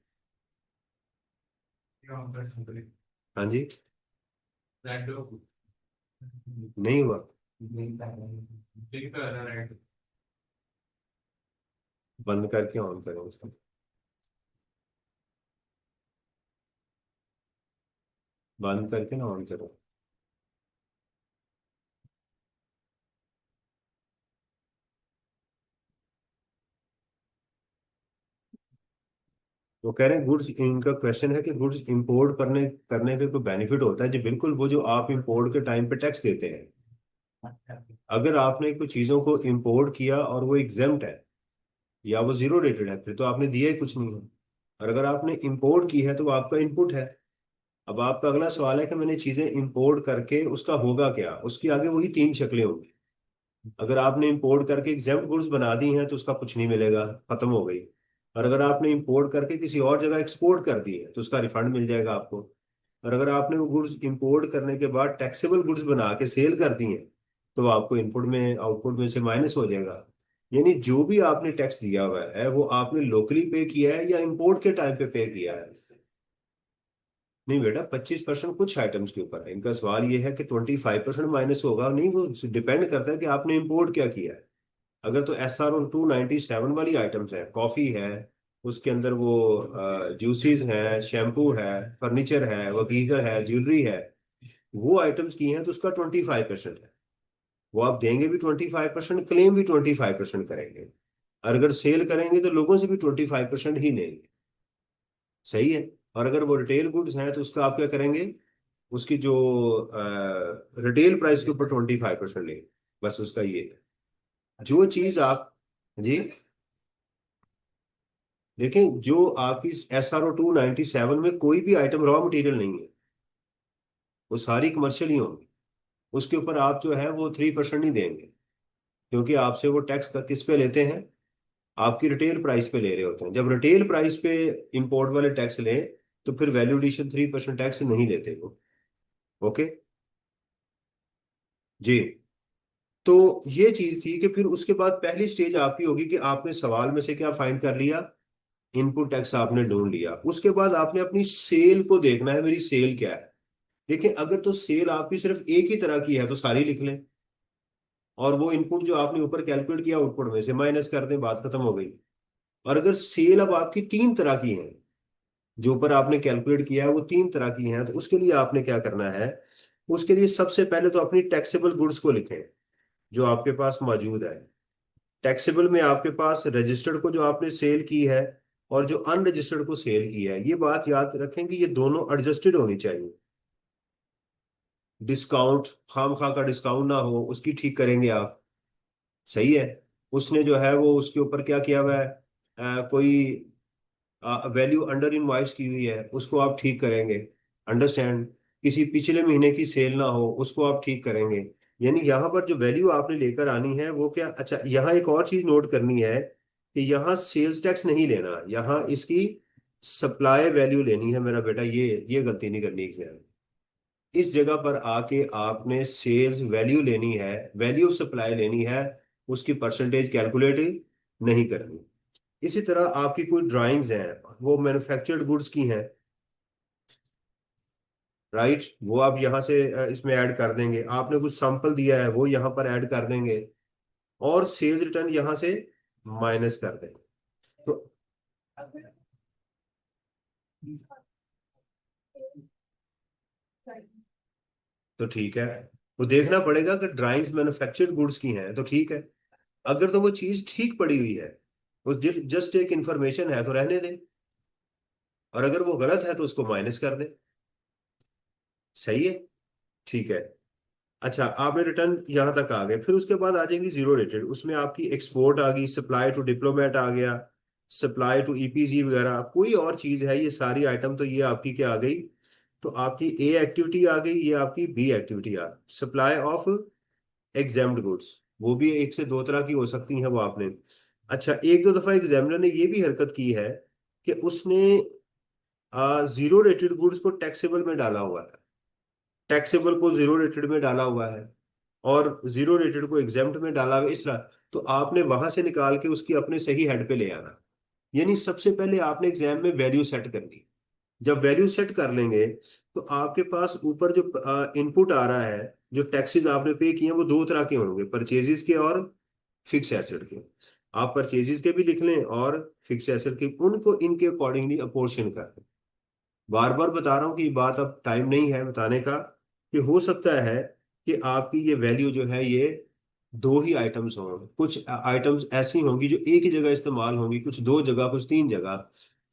हाँ जी, नहीं हुआ। बंद करके ऑन करें उसको। बंद करके ना ऑन करो। वो कह रहे हैं गुड्स, इनका क्वेश्चन है कि गुड्स इंपोर्ट करने करने पे कोई बेनिफिट होता है जी? बिल्कुल, वो जो आप इंपोर्ट के टाइम पे टैक्स देते हैं, अगर आपने कुछ चीज़ों को इंपोर्ट किया और वो एग्जेम्प्ट है या वो जीरो रेटेड है, फिर तो आपने दिया ही कुछ नहीं है। और अगर आपने इंपोर्ट की है तो वो आपका इनपुट है। अब आपका अगला सवाल है कि मैंने चीज़ें इंपोर्ट करके उसका होगा क्या, उसकी आगे वही तीन शक्लें होंगी। अगर आपने इंपोर्ट करके एग्जेम्प्ट गुड्स बना दी हैं तो उसका कुछ नहीं मिलेगा, खत्म हो गई। और अगर आपने इंपोर्ट करके किसी और जगह एक्सपोर्ट कर दी है तो उसका रिफंड मिल जाएगा आपको। और अगर आपने वो गुड्स इंपोर्ट करने के बाद टैक्सेबल गुड्स बना के सेल कर दी हैं तो आपको इनपुट में आउटपुट में से माइनस हो जाएगा। यानी जो भी आपने टैक्स दिया हुआ है वो आपने लोकली पे किया है या इंपोर्ट के टाइम पे किया है। नहीं बेटा, 25% कुछ आइटम्स के ऊपर है। इनका सवाल ये है कि 25% माइनस होगा, नहीं, वो डिपेंड करता है कि आपने इंपोर्ट क्या किया है। अगर तो SRO 297 वाली आइटम्स है, कॉफी है, उसके अंदर वो जूसेस हैं, शैम्पू है, फर्नीचर है, वगीगर है, ज्वेलरी है, वो आइटम्स की हैं तो उसका 25% है। वो आप देंगे भी 25%, क्लेम भी 25% करेंगे। और अगर सेल करेंगे तो लोगों से भी 25% ही लेंगे। सही है। और अगर वो रिटेल गुड्स हैं तो उसका आप क्या करेंगे, उसकी जो रिटेल प्राइस के ऊपर 25% लेंगे। बस उसका ये है। जो चीज आप, जी, लेकिन जो आपकी SRO 297 में कोई भी आइटम रॉ मटेरियल नहीं है, वो सारी कमर्शियल ही होंगी। उसके ऊपर आप जो है वो 3% नहीं देंगे, क्योंकि आपसे वो टैक्स का किस पे लेते हैं, आपकी रिटेल प्राइस पे ले रहे होते हैं। जब रिटेल प्राइस पे इंपोर्ट वाले टैक्स लें तो फिर वैल्यू एडिशन 3% टैक्स नहीं लेते वो। ओके जी। तो ये चीज थी कि फिर उसके बाद पहली स्टेज आपकी होगी कि आपने सवाल में से क्या फाइंड कर लिया, इनपुट टैक्स आपने ढूंढ लिया। उसके बाद आपने अपनी सेल को देखना है, मेरी सेल क्या है। देखिए, अगर तो सेल आपकी सिर्फ एक ही तरह की है तो सारी लिख लें, और वो इनपुट जो आपने ऊपर कैलकुलेट किया आउटपुट में से माइनस कर दें, बात खत्म हो गई। और अगर सेल अब आपकी तीन तरह की है, जो ऊपर आपने कैलकुलेट किया है वो तीन तरह की हैं, तो उसके लिए आपने क्या करना है, उसके लिए सबसे पहले तो अपनी टैक्सेबल गुड्स को लिखें जो आपके पास मौजूद है। टैक्सेबल में आपके पास रजिस्टर्ड को जो आपने सेल की है और जो अनरजिस्टर्ड को सेल की है, ये बात याद रखें कि ये दोनों एडजस्टेड होनी चाहिए। डिस्काउंट, खाम खा का डिस्काउंट ना हो, उसकी ठीक करेंगे आप। सही है। उसने जो है वो उसके ऊपर क्या किया हुआ है, कोई वैल्यू अंडर इनवॉइस की हुई है, उसको आप ठीक करेंगे। अंडरस्टैंड। किसी पिछले महीने की सेल ना हो, उसको आप ठीक करेंगे। यानी यहाँ पर जो वैल्यू आपने लेकर आनी है वो क्या, अच्छा, यहाँ एक और चीज नोट करनी है कि यहाँ सेल्स टैक्स नहीं लेना, यहाँ इसकी सप्लाई वैल्यू लेनी है मेरा बेटा। ये गलती नहीं करनी एग्जाम। इस जगह पर आके आपने सेल्स वैल्यू लेनी है, वैल्यू ऑफ सप्लाई लेनी है, उसकी परसेंटेज कैलकुलेट नहीं करनी। इसी तरह आपकी कोई ड्राइंग्स हैं, वो मैन्युफैक्चर्ड गुड्स की हैं, राइट, वो आप यहाँ से इसमें ऐड कर देंगे। आपने कुछ सैंपल दिया है वो यहाँ पर ऐड कर देंगे, और सेल्स रिटर्न यहाँ से माइनस कर देंगे। तो तो ठीक है, वो देखना पड़ेगा कि ड्राइंग्स मैन्युफैक्चर्ड गुड्स की हैं तो ठीक है। अगर तो वो चीज ठीक पड़ी हुई है, वो जस्ट एक इंफॉर्मेशन है तो रहने दें, और अगर वो गलत है तो उसको माइनस कर दें। सही है। ठीक है। अच्छा, आपने रिटर्न यहां तक आ गए, फिर उसके बाद आ जाएंगी जीरो रेटेड। उसमें आपकी एक्सपोर्ट आ गई, सप्लाई टू डिप्लोमेट आ गया, सप्लाई टू EPG वगैरह, कोई और चीज है, ये सारी आइटम तो ये आपकी क्या आ गई, तो आपकी A एक्टिविटी आ गई, ये आपकी B एक्टिविटी आ गई। सप्लाई ऑफ एग्जाम्ड गुड्स, वो भी एक से दो तरह की हो सकती है वो आपने। अच्छा, एक दो दफा एग्जामिनर ने ये भी हरकत की है कि उसने जीरो रेटेड गुड्स को टैक्सेबल में डाला हुआ है, टैक्सेबल को जीरो रेटेड में डाला हुआ है, और जीरो रेटेड को एग्जाम्प्ट में डाला हुआ है, इस तरह। तो आपने वहां से निकाल के उसकी अपने सही हेड पे ले आना। यानी सबसे पहले आपने एग्जाम में वैल्यू सेट करनी। जब वैल्यू सेट कर लेंगे तो आपके पास ऊपर जो इनपुट आ रहा है, जो टैक्सेस आपने पे किए हैं वो दो तरह के होंगे, परचेजेस के और फिक्स एसेट के। आप परचेजेस के भी लिख लें और फिक्स एसेट के, उनको इनके अकॉर्डिंगली अपोर्शन कर दें। बार बार बता रहा हूँ कि ये बात अब टाइम नहीं है बताने का, कि हो सकता है कि आपकी ये वैल्यू जो है ये दो ही आइटम्स हों, कुछ आइटम्स ऐसी होंगी जो एक ही जगह इस्तेमाल होंगी, कुछ दो जगह, कुछ तीन जगह।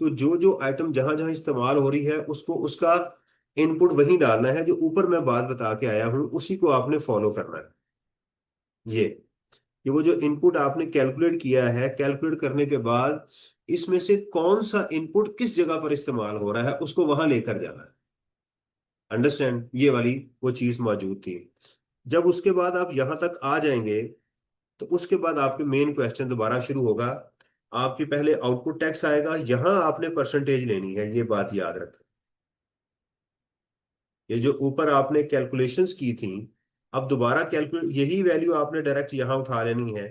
तो जो जो आइटम जहां जहां इस्तेमाल हो रही है उसको उसका इनपुट वही डालना है, जो ऊपर मैं बात बता के आया हूँ उसी को आपने फॉलो करना है। ये कि वो जो इनपुट आपने कैलकुलेट किया है, कैलकुलेट करने के बाद इसमें से कौन सा इनपुट किस जगह पर इस्तेमाल हो रहा है उसको वहां लेकर जाना है। अंडरस्टैंड? ये वाली वो चीज मौजूद थी। जब उसके बाद आप यहां तक आ जाएंगे तो उसके बाद आपके मेन क्वेश्चन दोबारा शुरू होगा। आपके पहले आउटपुट टैक्स आएगा, यहां आपने परसेंटेज लेनी है, ये बात याद रखें। ये जो ऊपर आपने कैलकुलेशंस की थी, अब दोबारा कैलकुलेट, यही वैल्यू आपने डायरेक्ट यहां उठा लेनी है,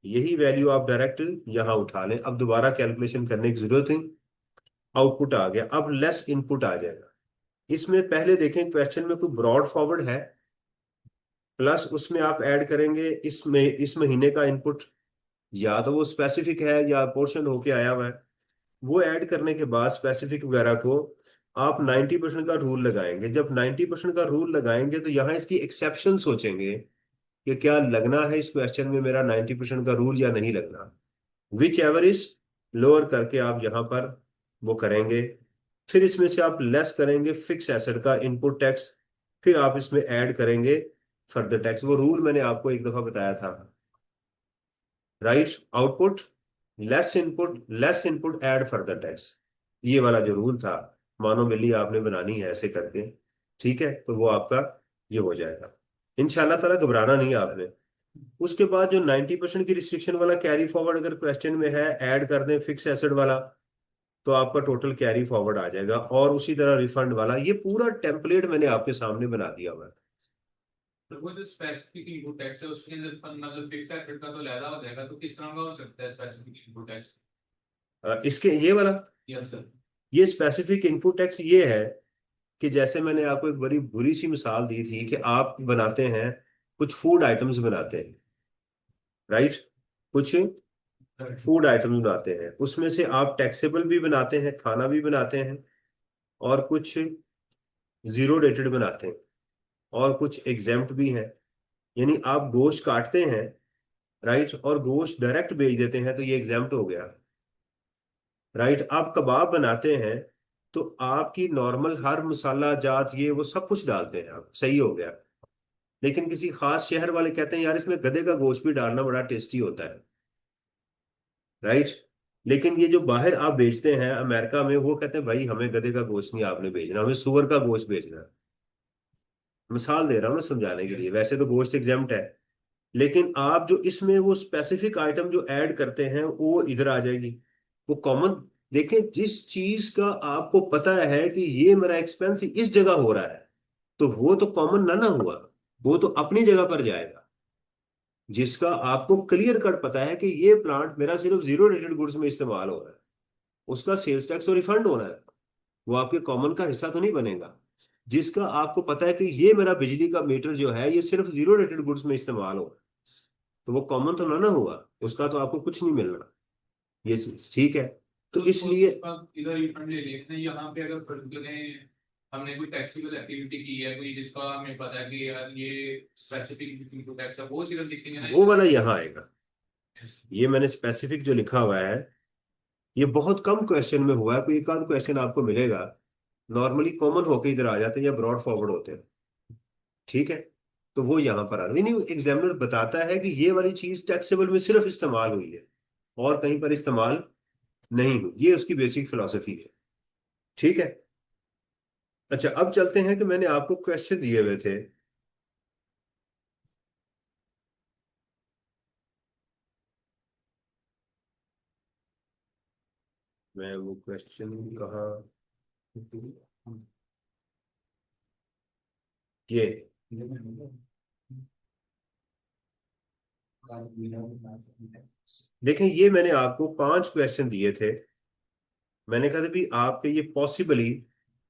यही वैल्यू आप डायरेक्ट यहां उठा लें। अब दोबारा कैलकुलेशन करने की जरूरत नहीं, आउटपुट आ गया, अब लेस इनपुट आ जाएगा। इसमें पहले देखें क्वेश्चन में कोई ब्रॉड फॉरवर्ड है, प्लस उसमें आप ऐड करेंगे इसमें इस महीने का इनपुट, या तो वो स्पेसिफिक है या पोर्शन होके आया हुआ है। वो ऐड करने के बाद स्पेसिफिक वगैरह को आप 90% का रूल लगाएंगे। जब 90% का रूल लगाएंगे तो यहाँ इसकी एक्सेप्शन सोचेंगे कि क्या लगना है इस क्वेश्चन में मेरा 90% का रूल या नहीं लगना। विच एवर इज लोअर करके आप यहाँ पर वो करेंगे। फिर इसमें से आप लेस करेंगे फिक्स एसेट का इनपुट टैक्स, फिर आप इसमें ऐड करेंगे फर्दर टैक्स। वो रूल मैंने आपको एक दफा बताया था, right? Output less input add further tax, ये वाला जो रूल था, मानो बिल्ली आपने बनानी है ऐसे करके, ठीक है? तो वो आपका ये हो जाएगा। इंशाल्लाह ताला घबराना नहीं है आपने। उसके बाद जो 90% की रिस्ट्रिक्शन वाला कैरी फॉरवर्ड अगर क्वेश्चन में है, ऐड कर दें फिक्स एसेट वाला, तो आपका टोटल कैरी फॉरवर्ड आ जाएगा। और उसी तरह रिफंड वाला, ये पूरा टेम्पलेट मैंने आपके सामने बना दिया हुआ है। तो वो जो स्पेसिफिक इनपुट टैक्स है उसके अंदर मतलब फिक्स एसेट का तो लैदा हो जाएगा, तो किस तरह का हो सकता है स्पेसिफिक इनपुट टैक्स? इसके ये वाला, यस सर। ये स्पेसिफिक इनपुट टैक्स ये है कि जैसे मैंने आपको एक बड़ी बुरी सी मिसाल दी थी कि आप बनाते हैं, कुछ फूड आइटम्स बनाते हैं, राइट? कुछ फूड आइटम्स बनाते हैं, उसमें से आप टैक्सेबल भी बनाते हैं, खाना भी बनाते हैं, और कुछ जीरो रेटेड बनाते हैं, और कुछ एग्जेम्प्ट भी हैं। यानी आप गोश्त काटते हैं, राइट, और गोश्त डायरेक्ट बेच देते हैं तो ये एग्जेम्प्ट हो गया, राइट? आप कबाब बनाते हैं तो आपकी नॉर्मल हर मसाला जात ये वो सब कुछ डालते हैं आप, सही हो गया। लेकिन किसी खास शहर वाले कहते हैं यार इसमें गधे का गोश्त भी डालना बड़ा टेस्टी होता है, राइट? लेकिन ये जो बाहर आप बेचते हैं अमेरिका में, वो कहते हैं भाई हमें गधे का गोश्त नहीं आपने भेजना, हमें सुअर का गोश्त भेजना है। मिसाल दे रहा हूँ ना समझाने के लिए, वैसे तो गोश्त एग्जेम्प्ट है, लेकिन आप जो इसमें वो स्पेसिफिक आइटम जो ऐड करते हैं वो इधर आ जाएगी, वो कॉमन। देखें, जिस चीज का आपको पता है कि ये मेरा एक्सपेंस इस जगह हो रहा है, तो वो तो कॉमन ना ना हुआ, वो तो अपनी जगह पर जाएगा। जिसका आपको क्लियर कट पता है कि ये प्लांट मेरा सिर्फ जीरो रेटेड गुड्स में इस्तेमाल हो रहा है, उसका सेल्स टैक्स तो रिफंड होना है, वो आपके कॉमन का हिस्सा तो नहीं बनेगा। जिसका आपको पता है कि ये मेरा बिजली का मीटर जो है ये सिर्फ जीरो रेटेड गुड्स में इस्तेमाल हो रहा है, तो वो कॉमन तो ना ना हुआ, उसका तो आपको कुछ नहीं मिलना। ये चीज ठीक है। तो तो उसको इसलिए उसका इधर रिफंड ले लेते हैं यहाँ पे, अगर पर्टिकुलर हमने कोई टैक्सेबल एक्टिविटी की है कोई जिसका हमें पता है कि यार ये स्पेसिफिक इनपुट टैक्स है, वो सिर्फ लिखेंगे ना वो इधर। वाला यहाँ आएगा। ये मैंने स्पेसिफिक जो लिखा हुआ है, ये बहुत कम क्वेश्चन में हुआ है, कोई एक आध क्वेश्चन आपको मिलेगा, नॉर्मली कॉमन होके इधर आ जाते हैं या ब्रॉड फॉरवर्ड होते हैं, ठीक है? तो वो यहाँ पर आ रहा है, एग्जामिनर बताता है कि ये वाली चीज टैक्सेबल में सिर्फ इस्तेमाल हुई है और कहीं पर इस्तेमाल नहीं हुई, ये उसकी बेसिक फिलोसफी है, ठीक है? अच्छा, अब चलते हैं कि मैंने आपको क्वेश्चन दिए हुए थे। मैं वो क्वेश्चन कहाँ, ये देखें, ये मैंने आपको 5 क्वेश्चन दिए थे। मैंने कहा था भी आपके ये पॉसिबली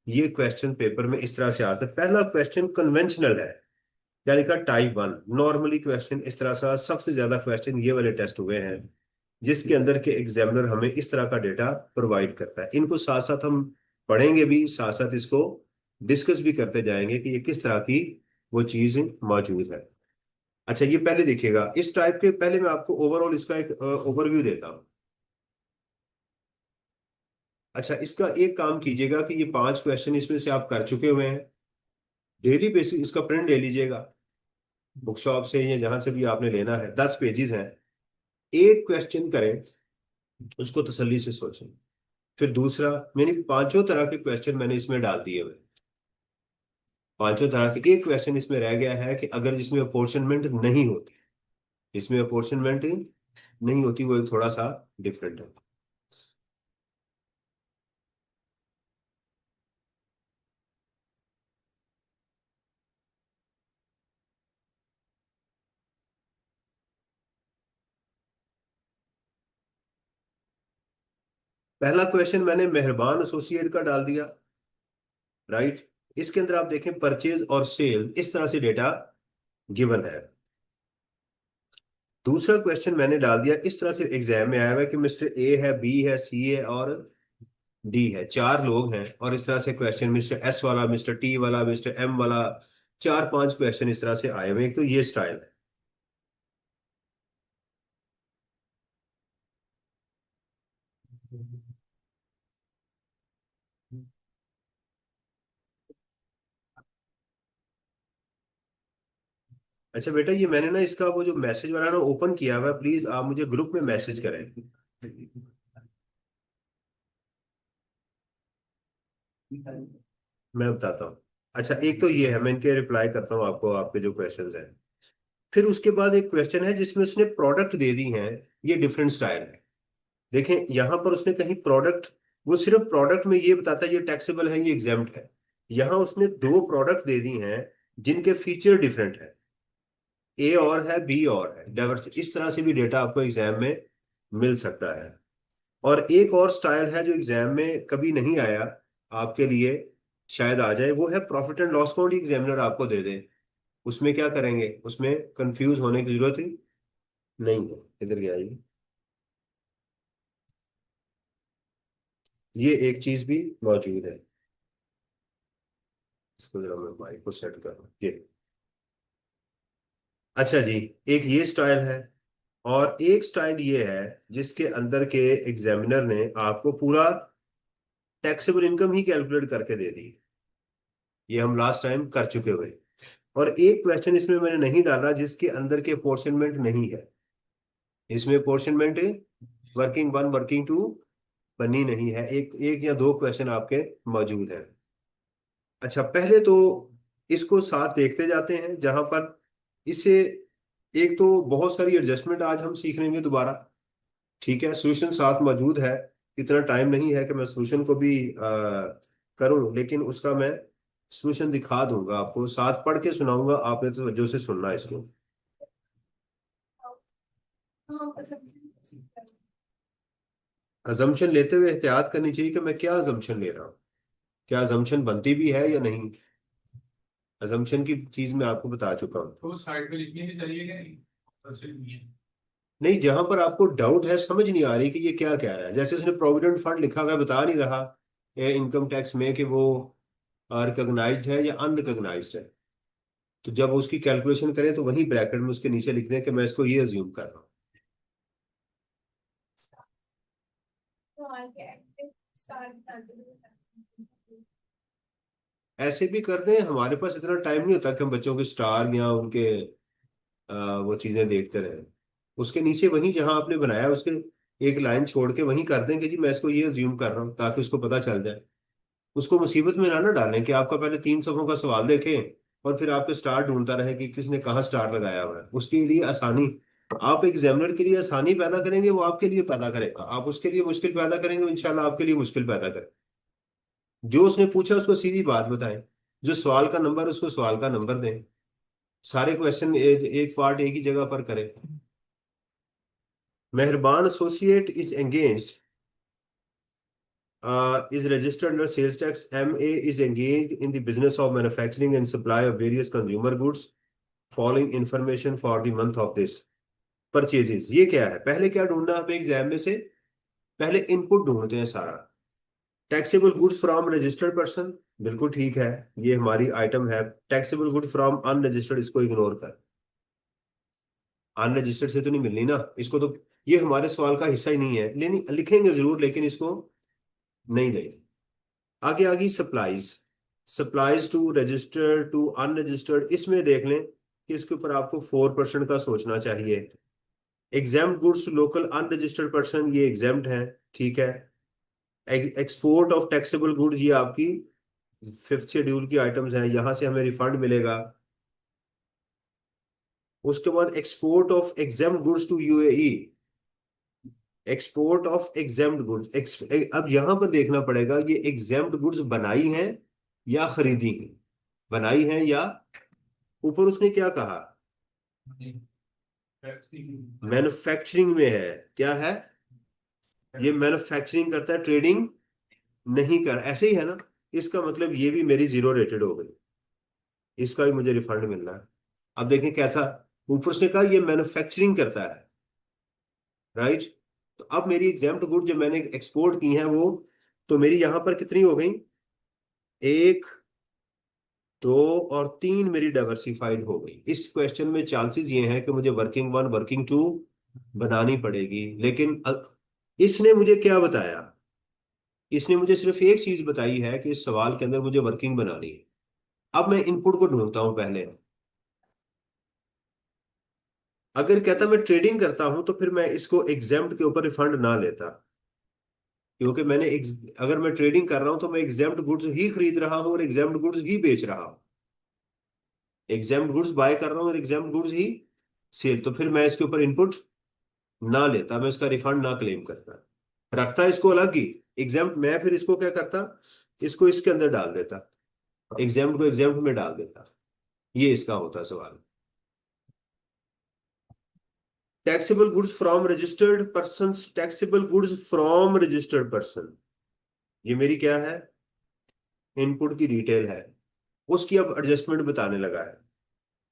ये क्वेश्चन पेपर में इस तरह से आता है। पहला क्वेश्चन कन्वेंशनल है, क्या लिखा? टाइप 1 नॉर्मली क्वेश्चन इस तरह से, सबसे ज्यादा क्वेश्चन ये वाले टेस्ट हुए हैं जिसके अंदर के एग्जामिनर हमें इस तरह का डेटा प्रोवाइड करता है। इनको साथ साथ हम पढ़ेंगे भी, साथ साथ इसको डिस्कस भी करते जाएंगे कि ये किस तरह की वो चीज मौजूद है। अच्छा, ये पहले देखिएगा इस टाइप के, पहले मैं आपको ओवरऑल इसका एक ओवरव्यू देता हूँ। अच्छा, इसका एक काम कीजिएगा कि ये 5 क्वेश्चन इसमें से आप कर चुके हुए हैं। डेली बेसिस इसका प्रिंट ले लीजिएगा, बुक शॉप से या जहां से भी आपने लेना है। 10 पेजेस हैं, एक क्वेश्चन करें, उसको तसल्ली से सोचें। फिर दूसरा, मैंने पांचों तरह के क्वेश्चन मैंने इसमें डाल दिए हुए। पांचों तरह के, एक क्वेश्चन इसमें रह गया है कि अगर जिसमें अपोर्शनमेंट नहीं होती, इसमें अपोर्शनमेंट नहीं होती, वो एक थोड़ा सा डिफरेंट है। पहला क्वेश्चन मैंने मेहरबान एसोसिएट का डाल दिया, राइट। इसके अंदर आप देखें परचेज और सेल इस तरह से डेटा गिवन है। दूसरा क्वेश्चन मैंने डाल दिया इस तरह से, एग्जाम में आया हुआ है कि मिस्टर ए है, बी है, सी है और डी है, 4 लोग हैं। और इस तरह से क्वेश्चन मिस्टर एस वाला, मिस्टर टी वाला, मिस्टर एम वाला, 4-5 क्वेश्चन इस तरह से आए हुए हैं। एक तो ये स्टाइल है। अच्छा बेटा, ये मैंने ना इसका वो जो मैसेज वाला ना ओपन किया हुआ है, प्लीज आप मुझे ग्रुप में मैसेज करें। मैं बताता हूँ। अच्छा, एक तो ये है, मैं इनके रिप्लाई करता हूँ आपको, आपके जो क्वेश्चंस हैं। फिर उसके बाद एक क्वेश्चन है जिसमें उसने प्रोडक्ट दे दी हैं। ये डिफरेंट स्टाइल है। देखें यहां पर उसने कहीं प्रोडक्ट, वो सिर्फ प्रोडक्ट में ये बताता है ये टैक्सेबल है, ये एग्जाम्प्ट है। यहां उसने 2 प्रोडक्ट दे दी हैं जिनके फीचर डिफरेंट है, ए और है, बी और है, डाइवर्स। इस तरह से भी डेटा आपको एग्जाम में मिल सकता है। और एक और स्टाइल है जो एग्जाम में कभी नहीं आया, आपके लिए शायद आ जाए, वो है profit and loss account examiner आपको दे दे। उसमें क्या करेंगे, उसमें कंफ्यूज होने की जरूरत ही नहीं है। इधर क्या आइए, ये एक चीज भी मौजूद है। इसको जरा मैं माइक को सेट करूँ ये। अच्छा जी, एक ये स्टाइल है, और एक स्टाइल ये है जिसके अंदर के एग्जामिनर ने आपको पूरा टैक्सेबल इनकम ही कैलकुलेट करके दे दी। ये हम लास्ट टाइम कर चुके हुए। और एक क्वेश्चन इसमें मैंने नहीं डाला जिसके अंदर के अपोर्शनमेंट नहीं है। इसमें अपोर्शनमेंट वर्किंग 1 वर्किंग 2 बनी नहीं है। एक एक या 2 क्वेश्चन आपके मौजूद हैं। अच्छा, पहले तो इसको साथ देखते जाते हैं जहां पर इसे, एक तो बहुत सारी एडजस्टमेंट आज हम सीख लेंगे दोबारा। ठीक है, सोल्यूशन साथ मौजूद है। इतना टाइम नहीं है कि मैं सोल्यूशन को भी करूं, लेकिन उसका मैं सोल्यूशन दिखा दूंगा आपको, साथ पढ़ के सुनाऊंगा, आपने तो तवज्जो से सुनना है इसको। अजम्पशन लेते हुए एहतियात करनी चाहिए कि मैं क्या अजम्पशन ले रहा हूँ, क्या अजम्पशन बनती भी है या नहीं। अजम्पशन की चीज मैं आपको बता चुका हूँ। तो साइड पे लिखने की चाहिए क्या नहीं, ऐसे नहीं है। नहीं, जहां पर आपको डाउट है, समझ नहीं आ रही कि ये क्या कह रहा है, जैसे उसने प्रोविडेंट फंड लिखा हुआ है, बता नहीं रहा इनकम टैक्स में कि वो रिकॉग्नाइज्ड है या अनरिकॉग्नाइज्ड है। तो जब उसकी कैलकुलेशन करें तो वही ब्रैकेट में उसके नीचे लिख दें कि मैं इसको ये अज्यूम कर रहा हूँ। ऐसे भी कर दें, हमारे पास इतना टाइम नहीं होता कि हम बच्चों के स्टार या उनके वो चीजें देखते रहें। उसके नीचे वहीं जहां आपने बनाया उसके एक लाइन छोड़ के वहीं कर दें कि जी मैं इसको ये अज्यूम कर रहा हूँ, ताकि उसको पता चल जाए। उसको मुसीबत में ना डालें कि आपका पहले 3 सफ़ों का सवाल देखें और फिर आपके स्टार ढूंढता रहे कि किसने कहाँ स्टार लगाया हुआ है। उसके लिए आसानी, आप एग्जामिनर के लिए आसानी पैदा करेंगे, वो आपके लिए पैदा करेगा। आप उसके लिए मुश्किल पैदा करेंगे, वो इंशाल्लाह आपके लिए मुश्किल पैदा करेगा। जो उसने पूछा उसको सीधी बात बताएं, जो सवाल का नंबर उसको सवाल का नंबर दें। सारे क्वेश्चन एक पार्ट एक ही जगह पर करें। मेहरबान associate is engaged, is registered under sales tax. MA is engaged in the business of manufacturing and supply of various consumer goods. Following information for the month of this purchases. ये क्या है, पहले क्या ढूंढना हमें एग्जाम में से, पहले इनपुट ढूंढते हैं सारा। Taxable goods from registered person, बिल्कुल ठीक है, ये हमारी आइटम है। टैक्सेबल गुड फ्रॉम अनरजिस्टर्ड, इसको इग्नोर कर, अनरजिस्टर्ड से तो नहीं मिलनी ना इसको, तो ये हमारे सवाल का हिस्सा ही नहीं है, लेनी लिखेंगे जरूर लेकिन इसको नहीं लेंगे। आगे आगे supplies, supplies to registered to unregistered, इसमें देख लें कि इसके ऊपर आपको 4% का सोचना चाहिए। Exempt goods to local unregistered person, ये एग्जाम्ड है, ठीक है। एक्सपोर्ट ऑफ टैक्सेबल गुड्स, ये आपकी 5th शेड्यूल की आइटम्स हैं, यहां से हमें रिफंड मिलेगा। उसके बाद export of exempt goods to UAE, export of exempt goods, अब यहां पर देखना पड़ेगा ये एग्जाम्ड गुड्स बनाई हैं या खरीदी हैं, बनाई हैं या, ऊपर उसने क्या कहा, मैन्युफैक्चरिंग में है, क्या है, ये मैन्युफैक्चरिंग करता है, ट्रेडिंग नहीं कर, ऐसे ही है ना। इसका मतलब ये भी मेरी जीरो रेटेड हो गई, इसका भी मुझे रिफंड मिलना है। अब देखें कैसा, ऊपर उसने कहा ये मैन्युफैक्चरिंग करता है, राइट। तो अब मेरी एग्जाम्प्ट गुड जो मैंने एक्सपोर्ट की है वो, तो मेरी यहां पर कितनी हो गई, एक, दो और तीन मेरी डाइवर्सिफाइड हो गई। इस क्वेश्चन में चांसेस ये हैं कि मुझे वर्किंग वन वर्किंग टू बनानी पड़ेगी, लेकिन इसने मुझे क्या बताया, इसने मुझे सिर्फ एक चीज बताई है कि इस सवाल के अंदर मुझे वर्किंग बनानी है। अब मैं इनपुट को ढूंढता हूं पहले, अगर कहता मैं ट्रेडिंग करता हूं तो फिर मैं इसको एग्जाम्प्ट के ऊपर रिफंड ना लेता, क्योंकि अगर मैं ट्रेडिंग कर रहा हूं तो मैं एग्जाम्प्ट गुड्स ही खरीद रहा हूं और एग्जाम्प्ट गुड्स ही बेच रहा हूं, एग्जाम्प्ट गुड्स बाय कर रहा हूं और एग्जाम्प्ट गुड्स ही सेल, तो फिर मैं इसके ऊपर इनपुट ना लेता, मैं इसका रिफंड ना क्लेम करता, रखता इसको अलग ही एग्जाम्प्ट, मैं फिर इसको क्या करता, इसको इसके अंदर डाल देता, एग्जाम्प्ट को एग्जाम्प्ट में डाल देता, ये इसका होता सवाल। Taxable goods from registered person, taxable goods from registered person, ये मेरी क्या है, इनपुट की डिटेल है, उसकी अब एडजस्टमेंट बताने लगा है।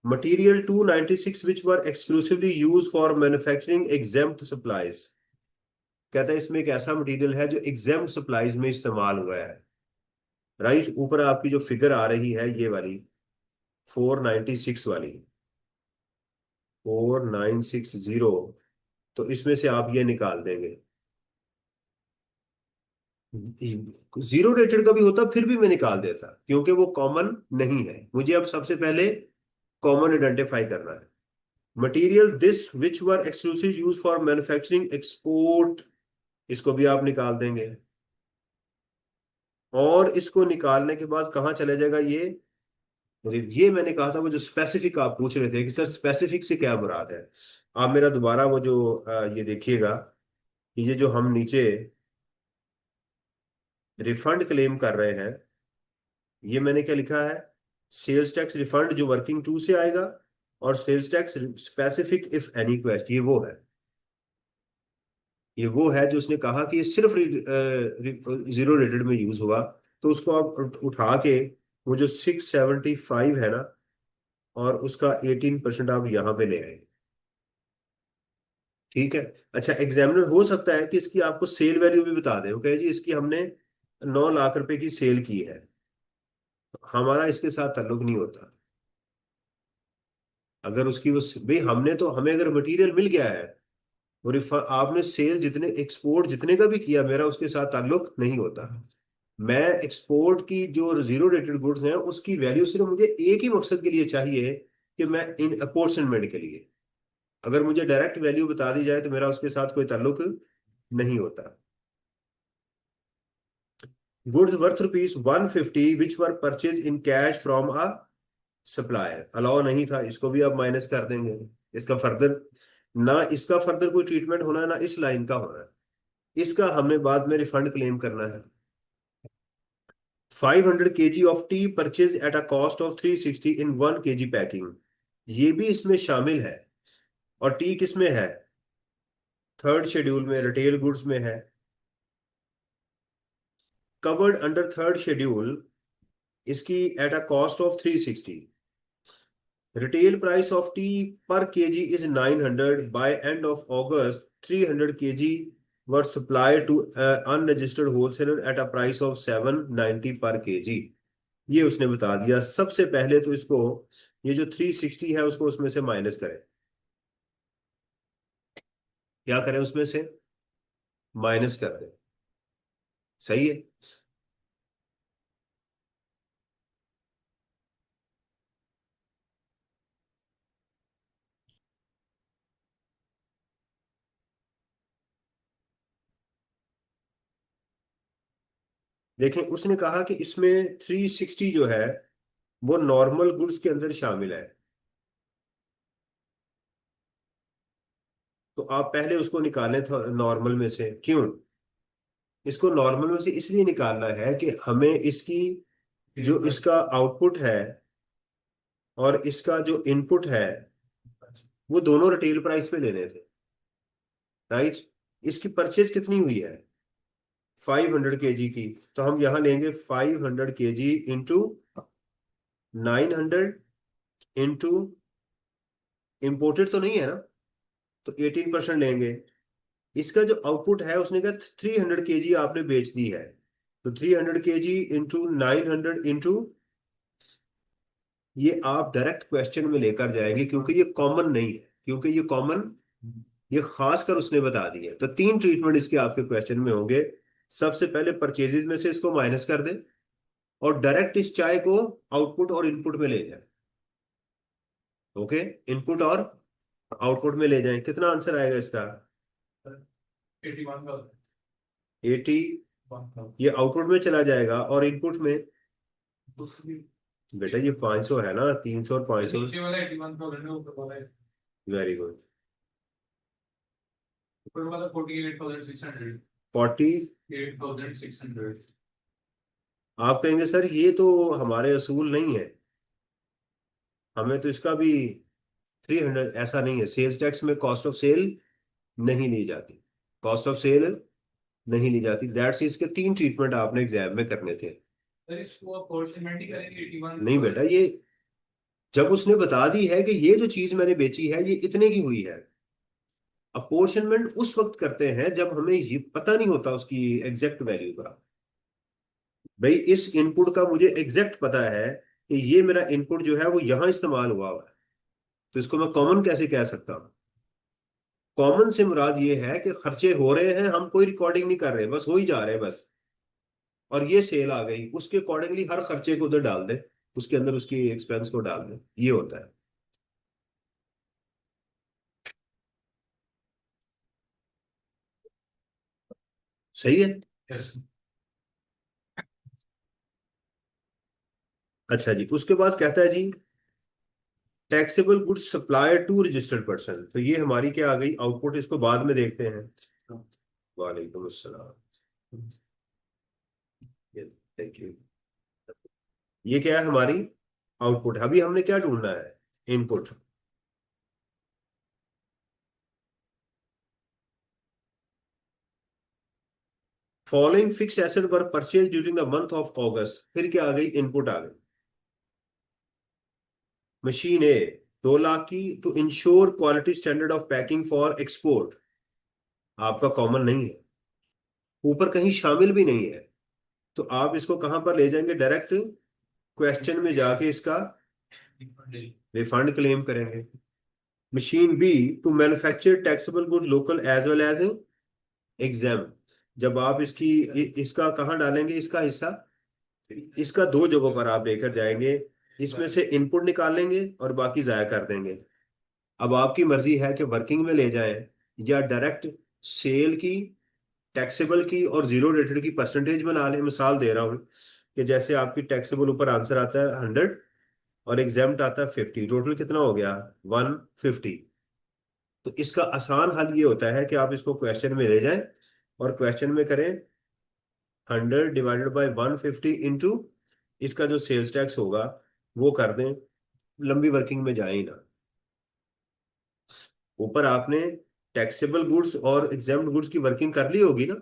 Material 296 which were exclusively use for manufacturing exempt supplies, कहता है इसमें एक ऐसा मटेरियल है जो एग्जेम्प्ट सप्लाईज में इस्तेमाल हुआ है, राइट। ऊपर आपकी जो फिगर आ रही है ये वाली 496 वाली, 4960, तो इसमें से आप ये निकाल देंगे। जीरो रेटेड का भी होता फिर भी मैं निकाल देता, क्योंकि वो कॉमन नहीं है, मुझे अब सबसे पहले कॉमन आइडेंटिफाई करना है। Material this which were exclusive use for manufacturing export, इसको भी आप निकाल देंगे, और इसको निकालने के बाद कहाँ चले जाएगा ये मैंने कहा था वो जो स्पेसिफिक आप पूछ रहे थे कि सर स्पेसिफिक से क्या मुराद है, आप मेरा दोबारा वो जो ये देखिएगा कि ये जो हम नीचे रिफंड क्लेम कर रहे हैं, ये मैंने क्या लिखा है, सेल्स टैक्स रिफंड जो वर्किंग टू से आएगा, और sales tax specific if any quest, ये वो है, ये वो है जो उसने कहा कि ये सिर्फ जीरो रेटेड में यूज हुआ। तो उसको आप उठा के, वो जो 675 है ना, और उसका 18% आप यहाँ पे ले आए, ठीक है। अच्छा, एग्जामिनर हो सकता है कि इसकी आपको सेल वैल्यू भी बता दे, ओके जी इसकी हमने 9 लाख रुपए की सेल की है, हमारा इसके साथ ताल्लुक नहीं होता। अगर उसकी वो भाई हमने तो, हमें अगर मटेरियल मिल गया है और आपने सेल जितने एक्सपोर्ट जितने का भी किया, मेरा उसके साथ ताल्लुक नहीं होता। मैं एक्सपोर्ट की जो जीरो रेटेड गुड्स हैं उसकी वैल्यू सिर्फ मुझे एक ही मकसद के लिए चाहिए, कि मैं इन अपॉर्चनमेंट के लिए, अगर मुझे डायरेक्ट वैल्यू बता दी जाए तो मेरा उसके साथ कोई ताल्लुक नहीं होता। Goods worth ₹150 which were purchase in cash from a supplier, allow नहीं था, इसको भी आप माइनस कर देंगे। इसका फर्दर, ना इसका फर्दर कोई ट्रीटमेंट होना है ना इस लाइन का होना है, इसका हमें बाद में रिफंड क्लेम करना है। 500 kg of T purchase eight a cost of 360 in 1 kg packing, ये भी इसमें शामिल है। और टी किस में है, 3rd शेड्यूल में, रिटेल गुड्स में है, कवर्ड अंडर 3rd शेड्यूल, इसकी at a cost of 360। Retail price of tea per kg is 900, by end of August 300 kg were supply to unregistered wholesaler at a price of 790 per KG. ये उसने बता दिया। सबसे पहले तो इसको ये जो 360 है उसको उसमें से माइनस करें। क्या करें, उसमें से माइनस कर दें। सही है। देखें, उसने कहा कि इसमें 360 जो है वो नॉर्मल गुड्स के अंदर शामिल है। तो आप पहले उसको निकालें था नॉर्मल में से। क्यों? इसको नॉर्मल में से इसलिए निकालना है कि हमें इसकी जो इसका आउटपुट है और इसका जो इनपुट है वो दोनों रिटेल प्राइस पे लेने थे। राइट। इसकी परचेज कितनी हुई है? 500 kg की। तो हम यहां लेंगे 500 kg इंटू 900 इंटू, इम्पोर्टेड तो नहीं है ना, तो 18% लेंगे। इसका जो आउटपुट है उसने कहा 300 kg आपने बेच दी है। तो 300 kg इंटू 900 इंटू, ये आप डायरेक्ट क्वेश्चन में लेकर जाएंगे क्योंकि ये कॉमन नहीं है, क्योंकि ये कॉमन, ये खास कर उसने बता दी है। तो तीन ट्रीटमेंट इसके आपके क्वेश्चन में होंगे। सबसे पहले परचेजेस में से इसको माइनस कर दें और डायरेक्ट इस चाय को आउटपुट और इनपुट में ले जाए। ओके। इनपुट और आउटपुट में ले जाएं। कितना आंसर आएगा इसका? 81,000। 80। ये आउटपुट में चला जाएगा और इनपुट में, बेटा ये 500 है ना, 300 और 500। नीचे वाला 81,000 है, ऊपर वाला वेरी गुड। ऊपर वाला 48,600। 40। 8,600। आप कहेंगे सर ये तो हमारे असूल नहीं है, हमें तो इसका भी 300। ऐसा नहीं है, सेल्स टैक्स में कॉस्ट ऑफ सेल नहीं ली जाती। कॉस्ट ऑफ सेल नहीं ली जाती। दैट्स, इसके तीन ट्रीटमेंट आपने एग्जाम में करने थे। सर इसको अप्रोक्सीमेट ही करेंगे 81। नहीं बेटा, ये जब उसने बता दी है कि ये जो चीज मैंने बेची है ये इतने की हुई है। अपोर्शनमेंट उस वक्त करते हैं जब हमें ये पता नहीं होता उसकी एग्जैक्ट वैल्यू का। भाई इस इनपुट का मुझे एग्जैक्ट पता है कि ये मेरा इनपुट जो है वो यहां इस्तेमाल हुआ है, तो इसको मैं कॉमन कैसे कह सकता हूँ? कॉमन से मुराद ये है कि खर्चे हो रहे हैं, हम कोई रिकॉर्डिंग नहीं कर रहे, बस हो ही जा रहे हैं बस। और ये सेल आ गई, उसके अकॉर्डिंगली हर खर्चे को उधर डाल दे, उसके अंदर उसकी एक्सपेंस को डाल दे, ये होता है। सही है। यस। अच्छा जी, उसके बाद कहता है जी taxable goods supply to registered person. तो ये हमारी क्या आ गई आउटपुट, इसको बाद में देखते हैं। वालेकुम अस्सलाम। Thank you. ये क्या है हमारी आउटपुट। अभी हमने क्या ढूंढना है? Input. Following fix asset were purchase during the month of अगस्त। फिर क्या आ गई? इनपुट आ गई। मशीन ए 2 लाख की, to ensure quality standard of packing for export. आपका कॉमन नहीं है, ऊपर कहीं शामिल भी नहीं है। तो आप इसको कहां पर ले जाएंगे? डायरेक्ट क्वेश्चन में जाके इसका रिफंड क्लेम करेंगे। Machine B to manufacture taxable good local as well as exempt. जब आप इसकी इसका कहाँ डालेंगे इसका हिस्सा? इसका दो जगहों पर आप लेकर जाएंगे। इसमें से इनपुट निकाल लेंगे और बाकी जाया कर देंगे। अब आपकी मर्जी है कि वर्किंग में ले जाएं या डायरेक्ट सेल की, टैक्सेबल की और जीरो रेटेड की परसेंटेज बना लें। मिसाल दे रहा हूं कि जैसे आपकी टैक्सेबल ऊपर आंसर आता है 100 और एग्जाम्प्ट आता है 50, टोटल कितना हो गया? 150। तो इसका आसान हल ये होता है कि आप इसको क्वेश्चन में ले जाएं और क्वेश्चन में करें 100 डिवाइडेड बाय 150 इंटू इसका जो सेल्स टैक्स होगा वो कर दें। लंबी वर्किंग में जाए ही ना। ऊपर आपने टैक्सेबल गुड्स और एग्जाम्प्ट गुड्स की वर्किंग कर ली होगी ना,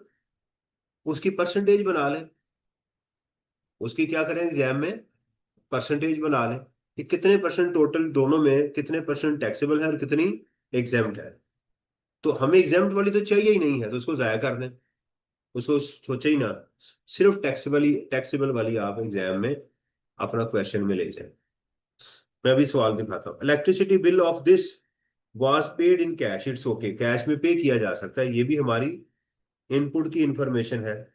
उसकी परसेंटेज बना लें। उसकी क्या करें? एग्जाम में परसेंटेज बना लें कि कितने परसेंट टोटल दोनों में, कितने परसेंट टैक्सेबल है और कितनी एग्जाम्प्ट है। तो हमें एग्जाम्प्ट वाली तो चाहिए ही नहीं है, तो उसको जाया कर दें, उसको सोचे ही ना। सिर्फ टैक्सेबल वाली आप एग्जाम में अपना क्वेश्चन में ले जाए। मैं अभी सवाल दिखाता हूँ। Electricity bill of this was paid in cash, it's okay, cash में पे किया जा सकता है, ये भी हमारी इनपुट की इंफॉर्मेशन है।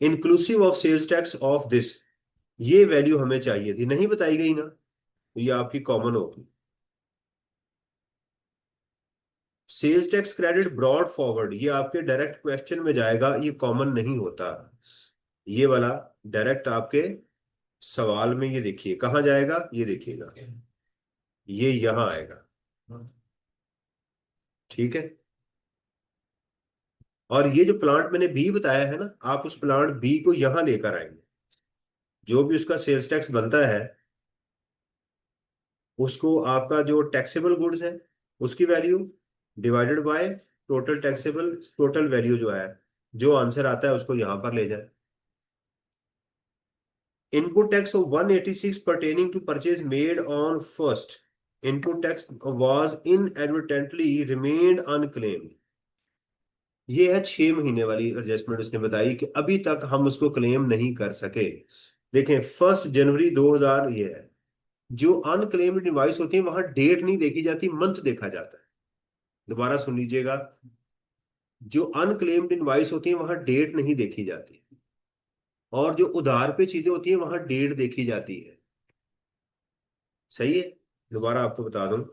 Inclusive of sales tax of this, ये वैल्यू हमें चाहिए थी, नहीं बताई गई ना, तो ये आपकी कॉमन होगी। Sales tax credit brought forward, ये आपके डायरेक्ट क्वेश्चन में जाएगा, ये कॉमन नहीं होता। ये वाला डायरेक्ट आपके सवाल में, ये देखिए कहाँ जाएगा, ये देखिएगा, ये यहां आएगा। ठीक है। और ये जो प्लांट मैंने बी बताया है ना, आप उस प्लांट बी को यहां लेकर आएंगे, जो भी उसका सेल्स टैक्स बनता है, उसको आपका जो टैक्सेबल गुड्स है उसकी value divided by total taxable, total value जो है, जो आंसर आता है उसको यहां पर ले जाए। Input tax of 186 pertaining to purchase made on first, input tax was inadvertently remained unclaimed। ये है 6 महीने वाली एडजस्टमेंट, उसने बताई कि अभी तक हम उसको क्लेम नहीं कर सके। देखें 1 जनवरी 2000 ये है। जो अनक्लेम्ड इनवॉइस होती है वहां डेट नहीं देखी जाती, मंथ देखा जाता है। दोबारा सुन लीजिएगा, जो अनक्लेम्ड इनवॉइस होती है वहां डेट नहीं देखी जाती, और जो उधार पे चीजें होती है वहां डेट देखी जाती है। सही है। दोबारा आपको बता दूं,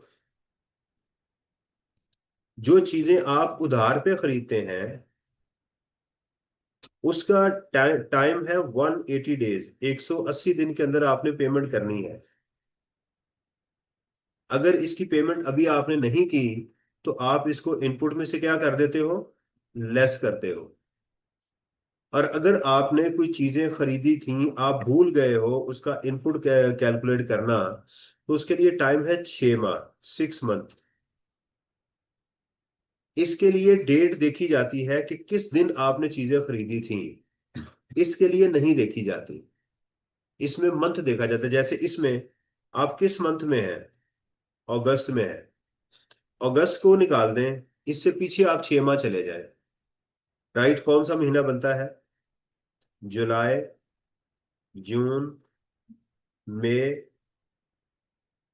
जो चीजें आप उधार पे खरीदते हैं उसका टाइम है 180 डेज, 180 दिन के अंदर आपने पेमेंट करनी है। अगर इसकी पेमेंट अभी आपने नहीं की तो आप इसको इनपुट में से क्या कर देते हो, लेस करते हो। और अगर आपने कोई चीजें खरीदी थी, आप भूल गए हो उसका इनपुट कैलकुलेट करना, तो उसके लिए टाइम है 6 माह, 6 मंथ। इसके लिए डेट देखी जाती है कि किस दिन आपने चीजें खरीदी थी, इसके लिए नहीं देखी जाती। इसमें मंथ देखा जाता है। जैसे इसमें आप किस मंथ में हैं, अगस्त में है, अगस्त को निकाल दें, इससे पीछे आप 6 माह चले जाएं। राइट, कौन सा महीना बनता है, जुलाई, जून, मई,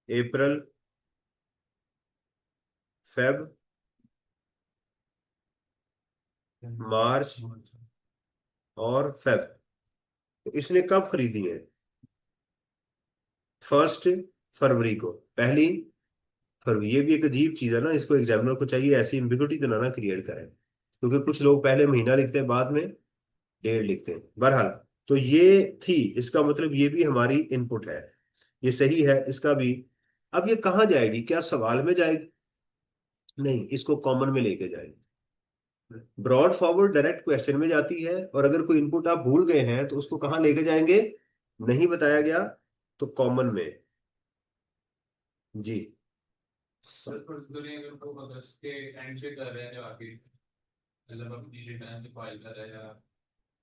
अप्रैल, फेब, मार्च और फेब। तो इसने कब खरीदी है, 1 फरवरी को, पहली फरवरी। ये भी एक अजीब चीज है ना, इसको एग्जामिनर को चाहिए ऐसी एम्बिगुइटी तो ना क्रिएट करें, क्योंकि कुछ लोग पहले महीना लिखते हैं बाद में डेट लिखते हैं। बहरहाल, तो ये थी, इसका मतलब ये भी हमारी इनपुट है, ये सही है इसका भी। अब ये कहाँ जाएगी, क्या सवाल में जाएगी, नहीं, इसको कॉमन में लेके जाएगी। ब्रॉड फॉरवर्ड डायरेक्ट क्वेश्चन में जाती है, और अगर कोई इनपुट आप भूल गए हैं तो उसको कहाँ लेके जाएंगे, नहीं बताया गया तो कॉमन में। जी। सर पर्टिकुलरली अगर वो अगस्त के एंड से कर रहे हैं, जो आगे मतलब अपनी रिटर्न फाइल कर रहे हैं या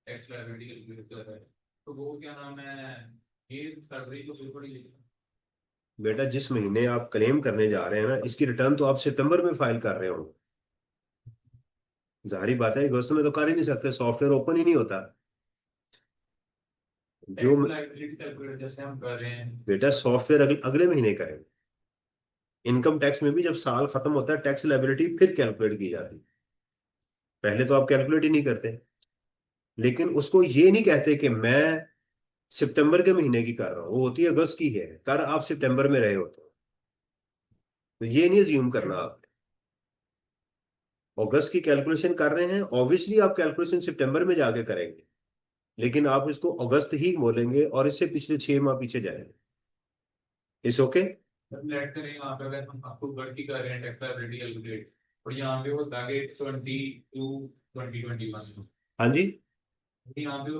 टैक्स लायबिलिटी कैलकुलेट कर रहे हैं, तो वो क्या नाम है, ये फरवरी को बिल्कुल ही बेटा जिस महीने आप क्लेम करने जा रहे हैं ना, इसकी रिटर्न तो आप सितंबर में फाइल कर रहे हो। जाहिर बात है अगस्त में तो कर ही नहीं सकते, सॉफ्टवेयर ओपन ही नहीं होता। जो टैक्स लायबिलिटी कैलकुलेट जैसे हम कर रहे हैं। बेटा सॉफ्टवेयर अगले महीने करें। इनकम टैक्स में भी जब साल खत्म होता है टैक्स लायबिलिटी फिर कैलकुलेट की जाती है, पहले तो आप कैलकुलेट ही नहीं करते। लेकिन उसको ये नहीं कहते कि मैं सितंबर के महीने की कर रहा हूँ, वो होती है अगस्त की है, कर आप सितंबर में रहे होते हो। तो ये नहीं ज्यूम करना आप अगस्त की कैलकुलेशन कर रहे हैं, ऑब्वियसली आप कैलकुलेशन सितंबर में जाके करेंगे, लेकिन आप इसको अगस्त ही बोलेंगे और इससे पिछले 6 माह पीछे जाएंगे। इस ओके। लेट करें यहाँ पे अगर हम अक्टूबर की कर रहे हैं टैक्स लायबिलिटी कैलकुलेट, और यहाँ पे वो ताकि 22/2021, हाँ जी। यहाँ पे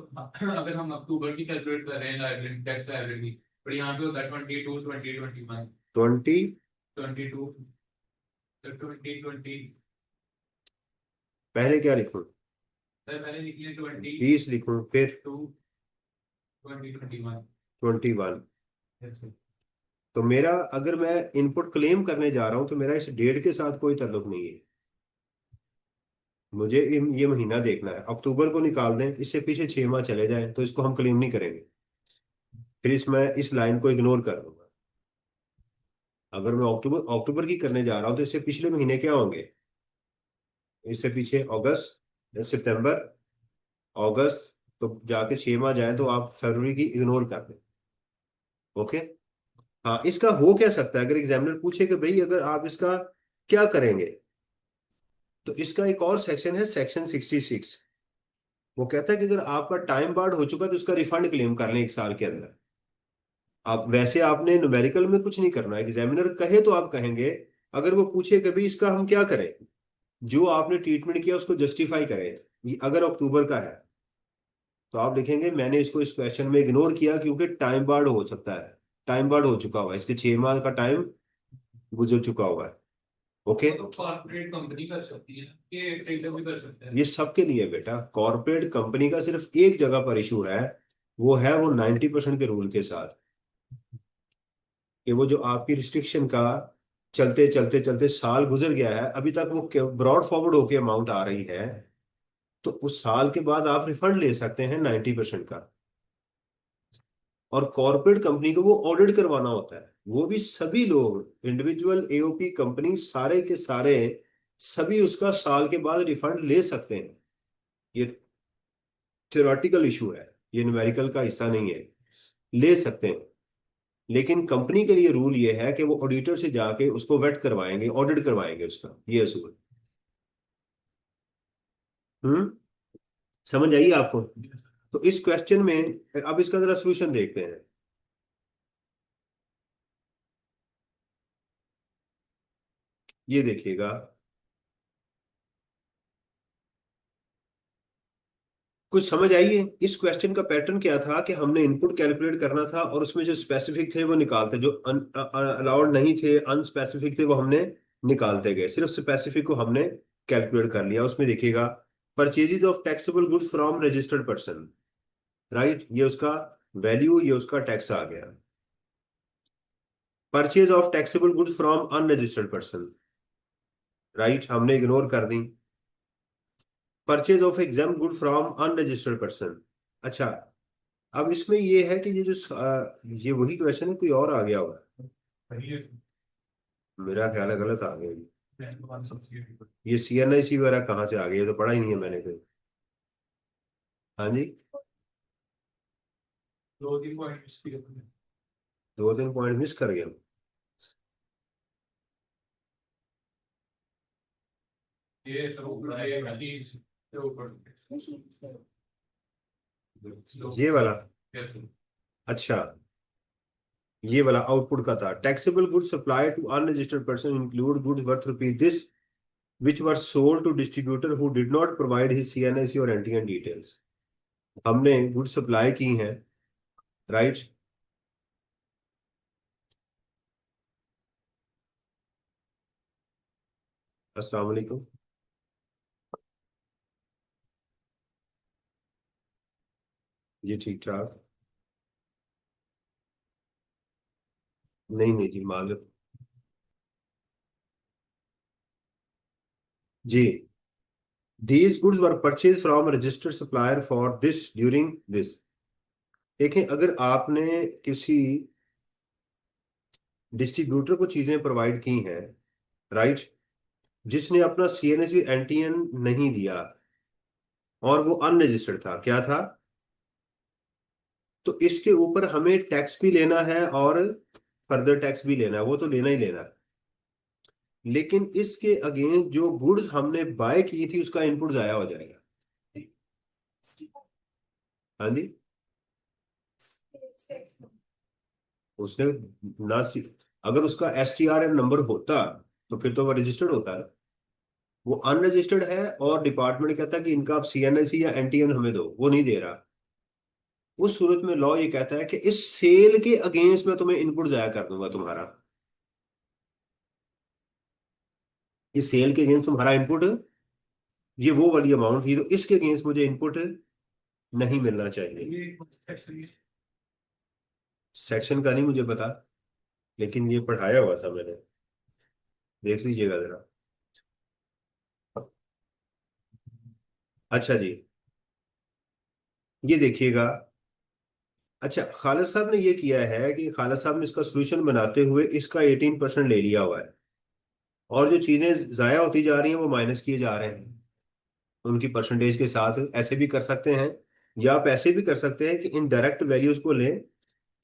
अगर हम अक्टूबर की कैलकुलेट कर रहे हैं लायबिलिटी टैक्स लायबिलिटी, और यहाँ पे होता है 22/2021, 20, 22 2020। पहले क्या लिखूं, सर मैंने लिख लिया 20 20 लिखूं फिर टू 2021। 21। तो मेरा अगर मैं इनपुट क्लेम करने जा रहा हूं तो मेरा इस डेट के साथ कोई ताल्लुक नहीं है। मुझे ये महीना देखना है, अक्टूबर को निकाल दें, इससे पीछे 6 माह चले जाएं तो इसको हम क्लेम नहीं करेंगे। फिर इसमें इस लाइन को इग्नोर कर दूंगा। अगर मैं अक्टूबर अक्टूबर की करने जा रहा हूं तो इससे पिछले महीने क्या होंगे? इससे पीछे अगस्त, सितंबर, अगस्त, तो जाके 6 माह जाए तो आप फरवरी की इग्नोर कर दें। ओके। हाँ, इसका हो क्या सकता है, अगर एग्जामिनर पूछे कि भाई अगर आप इसका क्या करेंगे, तो इसका एक और सेक्शन है, सेक्शन 66। वो कहता है कि अगर आपका टाइम बार्ड हो चुका है तो उसका रिफंड क्लेम कर लें 1 साल के अंदर। आप वैसे आपने न्यूमेरिकल में कुछ नहीं करना, एग्जामिनर कहे तो आप कहेंगे। अगर वो पूछे कि भाई इसका हम क्या करें, जो आपने ट्रीटमेंट किया उसको जस्टिफाई करें, अगर अक्टूबर का है तो आप लिखेंगे मैंने इसको इस क्वेश्चन में इग्नोर किया क्योंकि टाइम बार्ड हो सकता है, टाइम बार्ड हो चुका हुआ है, इसके 6 माह का टाइम गुजर चुका हुआ है। ओके। वो तो कॉर्पोरेट कंपनी कर सकती है, ये ट्रेडर भी कर सकता है। ये सबके लिए बेटा, कॉर्पोरेट कंपनी का सिर्फ एक जगह पर इशू है, वो 90% के रूल के साथ, कि वो जो आपकी रिस्ट्रिक्शन का चलते चलते चलते साल गुजर गया है, अभी तक वो ब्रॉड फॉरवर्ड होके अमाउंट आ रही है, तो उस साल के बाद आप रिफंड ले सकते हैं 90% का। और कॉर्पोरेट कंपनी को वो ऑडिट करवाना होता है, वो भी सभी लोग, इंडिविजुअल एओपी कंपनी सारे के सारे, सभी उसका साल के बाद रिफंड ले सकते हैं। ये थ्योरेटिकल इशू है, ये न्यूमेरिकल का हिस्सा नहीं है, ले सकते हैं। लेकिन कंपनी के लिए रूल ये है कि वो ऑडिटर से जाके उसको वेट करवाएंगे, ऑडिट करवाएंगे उसका, ये असूल। हम्म। समझ आइए आपको? तो इस क्वेश्चन में अब इसका जरा सोल्यूशन देखते हैं। ये देखिएगा, कुछ समझ आई है? इस क्वेश्चन का पैटर्न क्या था कि हमने इनपुट कैलकुलेट करना था और उसमें जो स्पेसिफिक थे वो निकालते, जो अलाउड नहीं थे, अनस्पेसिफिक थे, वो हमने निकालते गए, सिर्फ स्पेसिफिक को हमने कैलकुलेट कर लिया। उसमें देखिएगा, purchases of taxable goods from registered person, right, ये उसका वैल्यू, ये उसका टैक्स आ गया। Purchase of taxable goods from unregistered person, right, हमने इग्नोर कर दी। Purchase of exempt good from unregistered person. अच्छा, अब इसमें ये है कि ये वही क्वेश्चन है, कोई और आ गया होगा, वही है। मेरा ख्याल है गलत आ गया ये। Bank one subsidy. ये सीएनआईसी वगैरह कहाँ से आ गया, ये तो पढ़ा ही नहीं है मैंने कहीं। हाँ जी। 2-3 पॉइंट इसकी। 2-3 पॉइंट मिस कर गया। ये सब ऊपर है, चीज के ऊपर। ये वाला, कैसे? अच्छा, ये वाला आउटपुट का था, taxable goods supply to unregistered person include goods worth rupees this which were sold to distributor who did not provide his CNIC और एंटीएन डिटेल्स। हमने गुड सप्लाई की हैं, राइट। अस्सलाम वालेकुम। ये ठीक ठाक। नहीं नहीं जी, मालूम। जी, these goods were purchased from a registered supplier for this during this। देखें, अगर आपने किसी डिस्ट्रीब्यूटर को चीजें प्रोवाइड की हैं, राइट, जिसने अपना सीएनएससी एनटीएन नहीं दिया और वो अनरजिस्टर्ड था, क्या था, तो इसके ऊपर हमें टैक्स भी लेना है और फर्दर टैक्स भी लेना है, वो तो लेना ही लेना है। लेकिन इसके अगेंस्ट जो गुड्स हमने बाय की थी उसका इनपुट जाया हो जाएगा। हाँ जी। उसने ना सी, अगर उसका एसटीआरएन नंबर होता तो फिर तो वो रजिस्टर्ड होता है। वो अनरजिस्टर्ड है और डिपार्टमेंट कहता है कि इनका आप सीएनआईसी या एनटीएन हमें दो, वो नहीं दे रहा। उस सूरत में लॉ ये कहता है कि इस सेल के अगेंस्ट मैं तुम्हें इनपुट जाया कर दूंगा तुम्हारा, इस सेल के अगेंस्ट तुम्हारा इनपुट, ये वो वाली अमाउंट थी तो इसके अगेंस्ट मुझे इनपुट नहीं मिलना चाहिए। ये एक्चुअली सेक्शन का नहीं मुझे पता, लेकिन ये पढ़ाया हुआ था मैंने, देख लीजिएगा जरा। अच्छा जी, ये देखिएगा। अच्छा, खालिद साहब ने ये किया है कि खालिद साहब ने इसका सोल्यूशन बनाते हुए इसका 18% ले लिया हुआ है, और जो चीजें जाया होती जा रही हैं वो माइनस किए जा रहे हैं उनकी परसेंटेज के साथ। ऐसे भी कर सकते हैं, या आप ऐसे भी कर सकते हैं कि इन डायरेक्ट वैल्यूज को लें,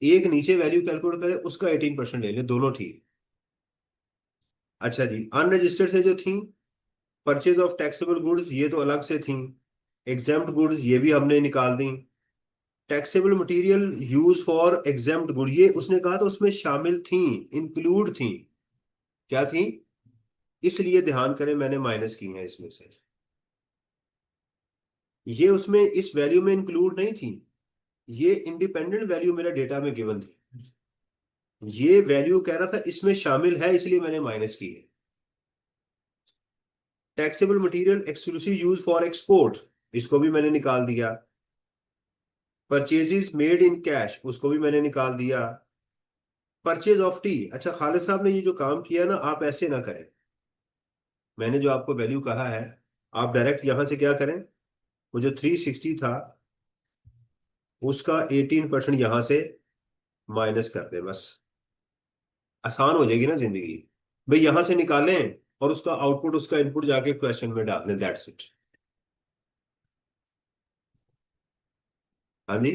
एक नीचे वैल्यू कैलकुलेट करें, उसका 18% ले लें, दोनों ठीक। अच्छा जी, अनरजिस्टर्ड से जो थी, परचेज ऑफ टैक्सेबल गुड्स ये तो अलग से थी, एग्जाम्प्ट गुड्स ये भी हमने निकाल दी, taxable material use for exempt good ये उसने कहा तो उसमें शामिल थी, इंक्लूड थी। क्या थी? इसलिए ध्यान करें मैंने माइनस की है इसमें से, ये उसमें इस वैल्यू में इंक्लूड नहीं थी, ये इंडिपेंडेंट वैल्यू मेरा डेटा में गिवन थी, ये वैल्यू कह रहा था इसमें शामिल है इसलिए मैंने माइनस की है। Taxable material exclusive use for export, इसको भी मैंने निकाल दिया। परचेजेस मेड इन कैश, उसको भी मैंने निकाल दिया। परचेज ऑफ टी, अच्छा खालिद साहब ने ये जो काम किया ना, आप ऐसे ना करें, मैंने जो आपको वैल्यू कहा है, आप डायरेक्ट यहां से क्या करें, वो जो 360 था उसका 18% यहां से माइनस कर दें बस, आसान हो जाएगी ना जिंदगी। भाई यहां से निकालें और उसका आउटपुट, उसका इनपुट जाके क्वेश्चन में डाल दें, दैट्स इट। हाँ जी।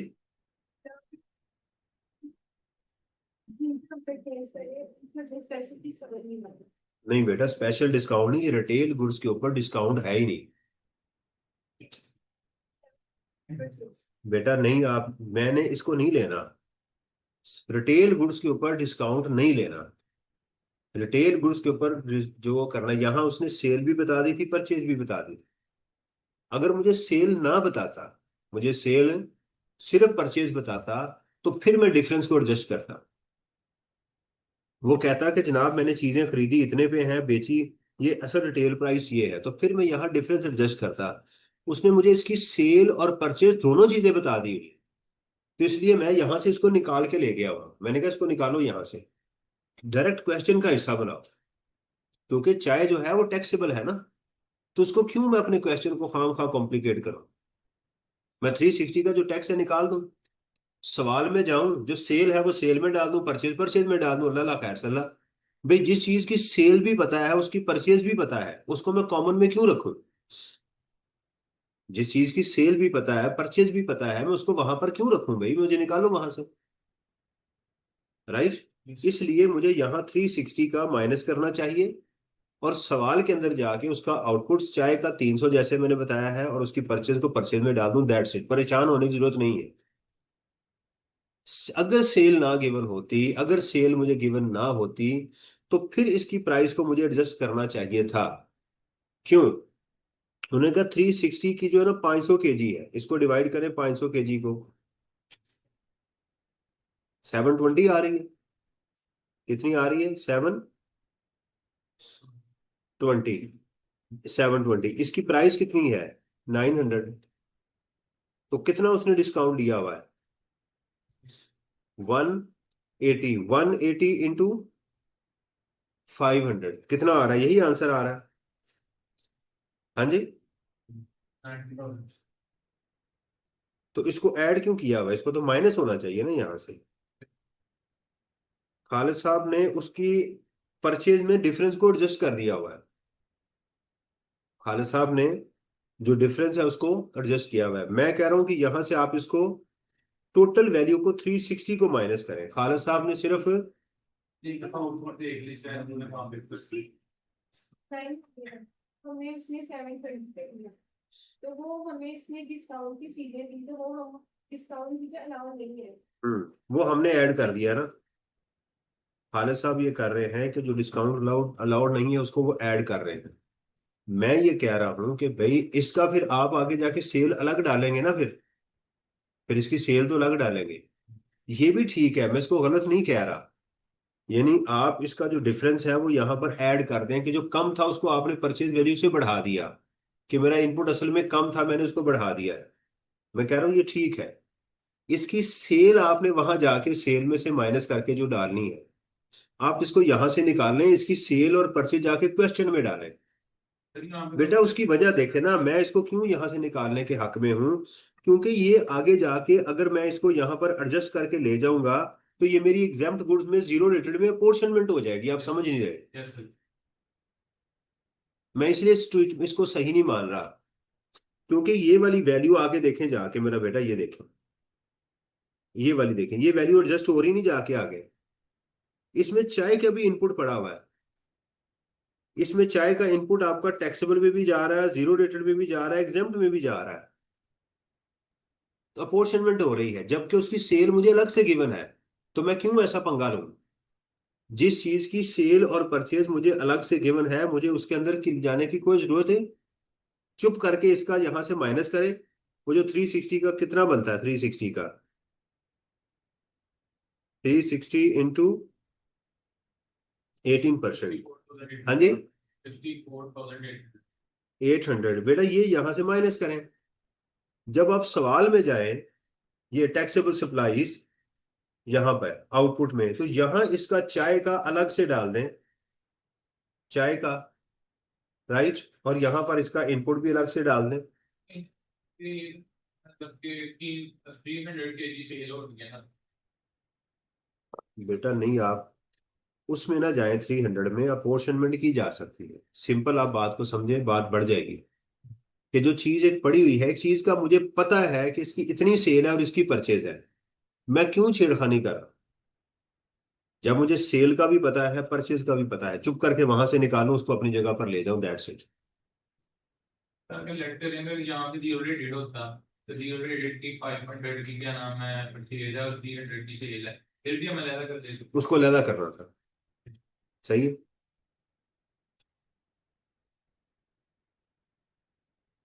नहीं बेटा, स्पेशल डिस्काउंट नहीं, ये रिटेल गुड्स के ऊपर डिस्काउंट है ही नहीं। बेटा नहीं, आप मैंने इसको नहीं लेना, रिटेल गुड्स के ऊपर डिस्काउंट नहीं लेना। रिटेल गुड्स के ऊपर जो करना, यहां उसने सेल भी बता दी थी, परचेज भी बता दी थी। अगर मुझे सेल ना बताता, मुझे सेल सिर्फ परचेज बताता, तो फिर मैं डिफरेंस को एडजस्ट करता। वो कहता कि जनाब मैंने चीजें खरीदी इतने पे हैं, बेची ये, असल रिटेल प्राइस ये है, तो फिर मैं यहाँ डिफरेंस एडजस्ट करता। उसने मुझे इसकी सेल और परचेज दोनों चीजें बता दी हुई, तो इसलिए मैं यहां से इसको निकाल के ले गया हुआ, मैंने कहा इसको निकालो यहां से, डायरेक्ट क्वेश्चन का हिस्सा बनाओ, क्योंकि चाय जो है वो टैक्सेबल है ना, तो उसको क्यों मैं अपने क्वेश्चन को खाम खा कॉम्प्लिकेट करूं। मैं 360 का जो टैक्स है निकाल दूं, सवाल में जाऊं, जो सेल है वो सेल में डाल दूं, परचेज परचेज में डाल दूं, अल्लाह ला खैर सल्ला। भाई जिस चीज की सेल भी पता है उसकी परचेज भी पता है, उसको मैं कॉमन में क्यों रखूं। जिस चीज की सेल भी पता है परचेज भी पता है, मैं उसको वहां पर क्यों रखूं, भाई मुझे निकालो वहां से, राइट। इसलिए मुझे यहाँ 360 का माइनस करना चाहिए, और सवाल के अंदर जाके उसका आउटपुट चाय का 300 जैसे मैंने बताया है, और उसकी परचेज को परचेज में डाल दूं, दैट्स इट, परेशान होने की जरूरत नहीं है। अगर सेल ना गिवन होती, अगर सेल मुझे गिवन ना होती, तो फिर इसकी प्राइस को मुझे एडजस्ट करना चाहिए था। क्यों? उन्होंने कहा 360 की जो है ना 500 kg है, इसको डिवाइड करें 500 kg को, 720 आ रही है। कितनी आ रही है? 720। 720, इसकी प्राइस कितनी है? 900। तो कितना उसने डिस्काउंट दिया हुआ है? 180। 180 इंटू 500 कितना आ रहा है? यही आंसर आ रहा है। हाँ जी। 90,000। तो इसको ऐड क्यों किया हुआ है? इसको तो माइनस होना चाहिए ना यहां से। खालिद साहब ने उसकी परचेज में डिफरेंस को एडजस्ट कर दिया हुआ है, खालिद साहब ने जो डिफरेंस है उसको एडजस्ट किया हुआ है। मैं कह रहा हूं कि यहां से आप इसको टोटल वैल्यू को 360 को माइनस करें, खालिद साहब ने सिर्फ, एक दफा ऊपर देख ली शायद उन्होंने वहां पे उसकी हमें उसने 720 पे दिया, तो वो हमें इसने डिस्काउंट की चीजें दी, तो वो हम डिस्काउंट की अलावा नहीं है। वो तो हमने ऐड कर इसमें दिया ना। खालिद साहब ये कर रहे हैं कि जो डिस्काउंट अलाउड अलाउड नहीं है उसको वो ऐड कर रहे हैं। मैं ये कह रहा हूं कि भाई इसका फिर आप आगे जाके सेल अलग डालेंगे ना, फिर इसकी सेल तो अलग डालेंगे। ये भी ठीक है, मैं इसको गलत नहीं कह रहा, यानी आप इसका जो डिफरेंस है वो यहाँ पर ऐड कर दें, कि जो कम था उसको आपने परचेज वैल्यू से बढ़ा दिया, कि मेरा इनपुट असल में कम था मैंने उसको बढ़ा दिया है। मैं कह रहा हूँ ये ठीक है। इसकी सेल आपने वहां जाके सेल में से माइनस करके जो डालनी है, आप इसको यहां से निकालें, इसकी सेल और परचेज जाके क्वेश्चन में डालें। लेकिन यहाँ पे बेटा उसकी वजह देखे ना, मैं इसको क्यों यहां से निकालने के हक में हूं, क्योंकि ये आगे जाके अगर मैं इसको यहां पर एडजस्ट करके ले जाऊंगा तो ये मेरी एग्जाम्प्ट गुड्स में जीरो रेटेड में अपोर्शनमेंट हो जाएगी, आप समझ नहीं रहे। Yes sir. मैं इसलिए इसको सही नहीं मान रहा, क्योंकि ये वाली वैल्यू आगे देखें जाके मेरा बेटा, ये देखें, ये वाली देखें, ये वैल्यू एडजस्ट हो रही नहीं जाके आगे। इसमें चाय का भी इनपुट पड़ा हुआ है, इसमें चाय का इनपुट आपका टैक्सेबल में भी जा रहा है, जीरो रेटेड में भी जा रहा है, एग्जाम्प्ट में भी जा रहा है। तो अपॉर्चमेंट हो रही है, जबकि उसकी सेल मुझे अलग से गिवन है। तो मैं क्यों ऐसा पंगा लूं? जिस चीज की सेल और परचेज मुझे अलग से गिवन है, मुझे उसके अंदर जाने की कोई जरूरत है? चुप करके इसका यहां से माइनस करें। वो जो 360 का कितना बनता है, 360 का 360 इंटू 18%। हाँ जी, 54,800। 800 बेटा, ये यहां से माइनस करें। जब आप सवाल में जाएं, ये टैक्सेबल सप्लाईज यहां पर आउटपुट में, तो यहां इसका चाय का अलग से डाल दें, चाय का, राइट, और यहां पर इसका इनपुट भी अलग से डाल दें। ये मतलब कि 300 kg सेल हो गया ना। बेटा नहीं, आप उसमें ना जाएं, 300 में अपोर्शनमेंट की जा सकती है, सिंपल आप बात को समझें, बात बढ़ जाएगी। कि जो चीज एक पड़ी हुई है, एक चीज का मुझे पता है कि इसकी इतनी सेल है और इसकी परचेज है, मैं क्यों छेड़खानी कर रहा? जब मुझे सेल का भी पता है, परचेज का भी पता है, चुप करके वहां से निकालूं, उसको अपनी जगह पर ले जाऊं, दैट्स इट। ताकि लेटर अगर यहाँ पे जीरो रेटेड होता, तो जीरो रेटेड की 500 की क्या नाम है परचेज है और 300 की सेल है, फिर भी हम अलग कर देते। उसको अलग करना था, सही है।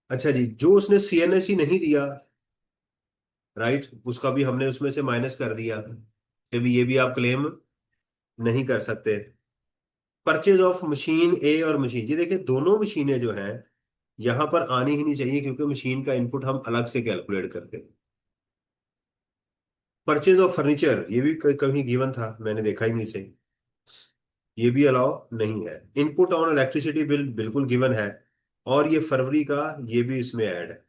अच्छा जी, जो उसने सीएनएसई नहीं दिया, राइट, उसका भी हमने उसमें से माइनस कर दिया, कि भी ये भी आप क्लेम नहीं कर सकते। परचेज ऑफ मशीन ए और मशीन, ये देखिए दोनों मशीनें जो हैं यहां पर आनी ही नहीं चाहिए, क्योंकि मशीन का इनपुट हम अलग से कैलकुलेट करते हैं। परचेज ऑफ फर्नीचर, ये भी कहीं गिवन था, मैंने देखा ही नहीं सही, ये भी अलाउ नहीं है। इनपुट ऑन इलेक्ट्रिसिटी बिल बिल्कुल गिवन है, और ये फरवरी का ये भी इसमें ऐड है।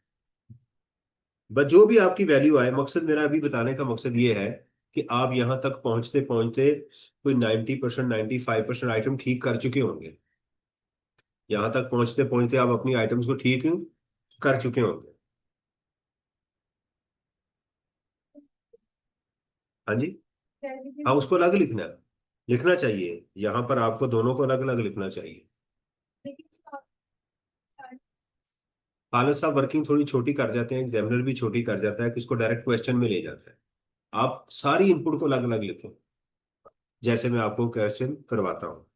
बस जो भी आपकी वैल्यू आए, मकसद मेरा अभी बताने का मकसद ये है कि आप यहां तक पहुंचते पहुंचते कोई 90%, 95% आइटम ठीक कर चुके होंगे। यहां तक पहुंचते पहुंचते आप अपनी आइटम्स को ठीक कर चुके होंगे। हाँ जी, हाँ, उसको अलग लिखना है, लिखना चाहिए, यहां पर आपको दोनों को अलग अलग लिखना चाहिए। खालिद साहब वर्किंग थोड़ी छोटी कर जाते हैं, एग्जामिनर भी छोटी कर जाता है कि इसको डायरेक्ट क्वेश्चन में ले जाता है। आप सारी इनपुट को अलग अलग लिखें, जैसे मैं आपको क्वेश्चन करवाता हूँ।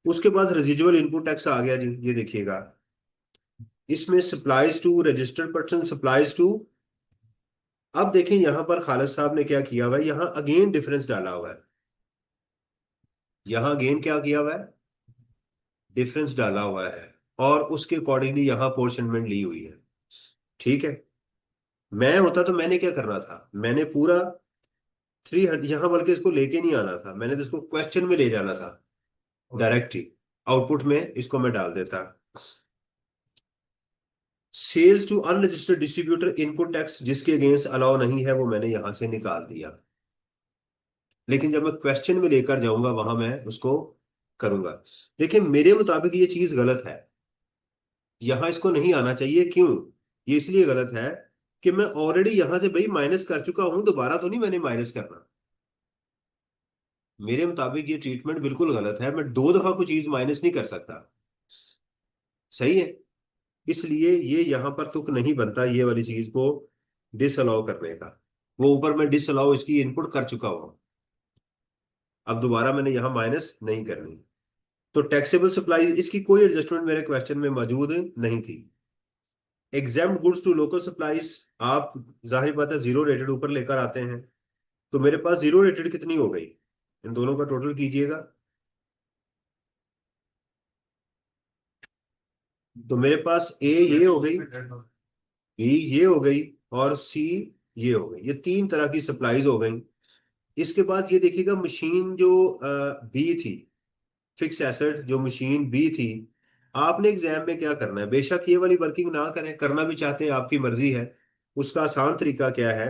उसके बाद रेजिजुअल इनपुट टैक्स आ गया जी, ये देखिएगा, इसमें supplies to registered person supplies to. अब देखें यहां पर खालिद साहब ने क्या किया हुआ है, यहां अगेन डिफरेंस डाला हुआ है, यहां अगेन क्या किया हुआ है, डिफरेंस डाला हुआ है, और उसके अकॉर्डिंगली यहां अपोर्शनमेंट ली हुई है। ठीक है, मैं होता तो मैंने क्या करना था, मैंने पूरा 300 यहां, बल्कि इसको लेके नहीं आना था, मैंने तो इसको क्वेश्चन में ले जाना था, डायरेक्ट ही आउटपुट में इसको मैं डाल देता। Sales to unregistered distributor input tax जिसके अगेंस्ट अलाउ नहीं है, वो मैंने यहां से निकाल दिया। लेकिन जब मैं क्वेश्चन में लेकर जाऊंगा वहां मैं उसको करूंगा। देखिए मेरे मुताबिक ये चीज गलत है, यहां इसको नहीं आना चाहिए। क्यों? ये इसलिए गलत है कि मैं ऑलरेडी यहां से भाई माइनस कर चुका हूं, दोबारा तो नहीं मैंने माइनस करना। मेरे मुताबिक ये ट्रीटमेंट बिल्कुल गलत है, मैं दो दफा कोई चीज माइनस नहीं कर सकता, सही है। इसलिए ये यहां पर तुक नहीं बनता ये वाली चीज को डिसअलाउ करने का। वो ऊपर मैं डिसअलाउ इसकी इनपुट कर चुका हूं, अब दोबारा मैंने यहां माइनस नहीं करनी। तो टैक्सेबल सप्लाईज, इसकी कोई एडजस्टमेंट मेरे क्वेश्चन में मौजूद नहीं थी। Exempt goods to local supplies, आप जाहिर बात है जीरो रेटेड ऊपर लेकर आते हैं, तो मेरे पास जीरो रेटेड कितनी हो गई, इन दोनों का टोटल कीजिएगा। तो मेरे पास ए ये हो गई, बी ये हो गई, और सी ये हो गई, ये तीन तरह की सप्लाईज हो गई। इसके बाद ये देखिएगा, मशीन जो बी थी, फिक्स एसेट जो मशीन बी थी, आपने एग्जाम में क्या करना है, बेशक ये वाली वर्किंग ना करें, करना भी चाहते हैं आपकी मर्जी है। उसका आसान तरीका क्या है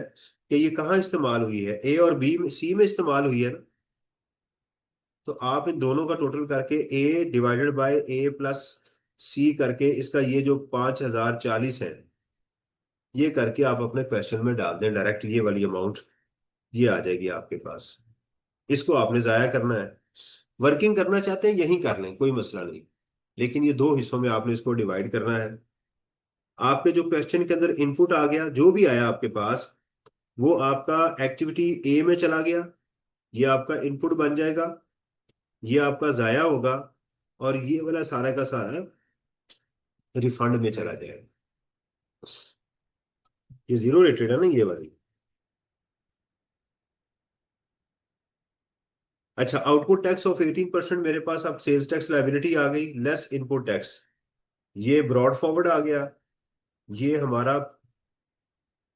कि ये कहाँ इस्तेमाल हुई है, ए और बी में, सी में इस्तेमाल हुई है ना। तो आप इन दोनों का टोटल करके ए डिवाइडेड बाय ए प्लस सी करके इसका ये जो 5040 है, ये करके आप अपने क्वेश्चन में डाल दें डायरेक्ट, ये वाली अमाउंट ये आ जाएगी आपके पास। इसको आपने जाया करना है। वर्किंग करना चाहते हैं यहीं कर लें, कोई मसला नहीं, लेकिन ये दो हिस्सों में आपने इसको डिवाइड करना है। आपके जो क्वेश्चन के अंदर इनपुट आ गया, जो भी आया आपके पास, वो आपका एक्टिविटी ए में चला गया, ये आपका इनपुट बन जाएगा, ये आपका जाया होगा, और ये वाला सारा का सारा रिफंड में चला जाएगा। ये जीरो रेटेड है ना ये वाली। अच्छा, आउटपुट टैक्स ऑफ 18% मेरे पास अब सेल्स टैक्स लाइबिलिटी आ गई लेस इनपुट टैक्स, ये ब्रॉड फॉरवर्ड आ गया। ये हमारा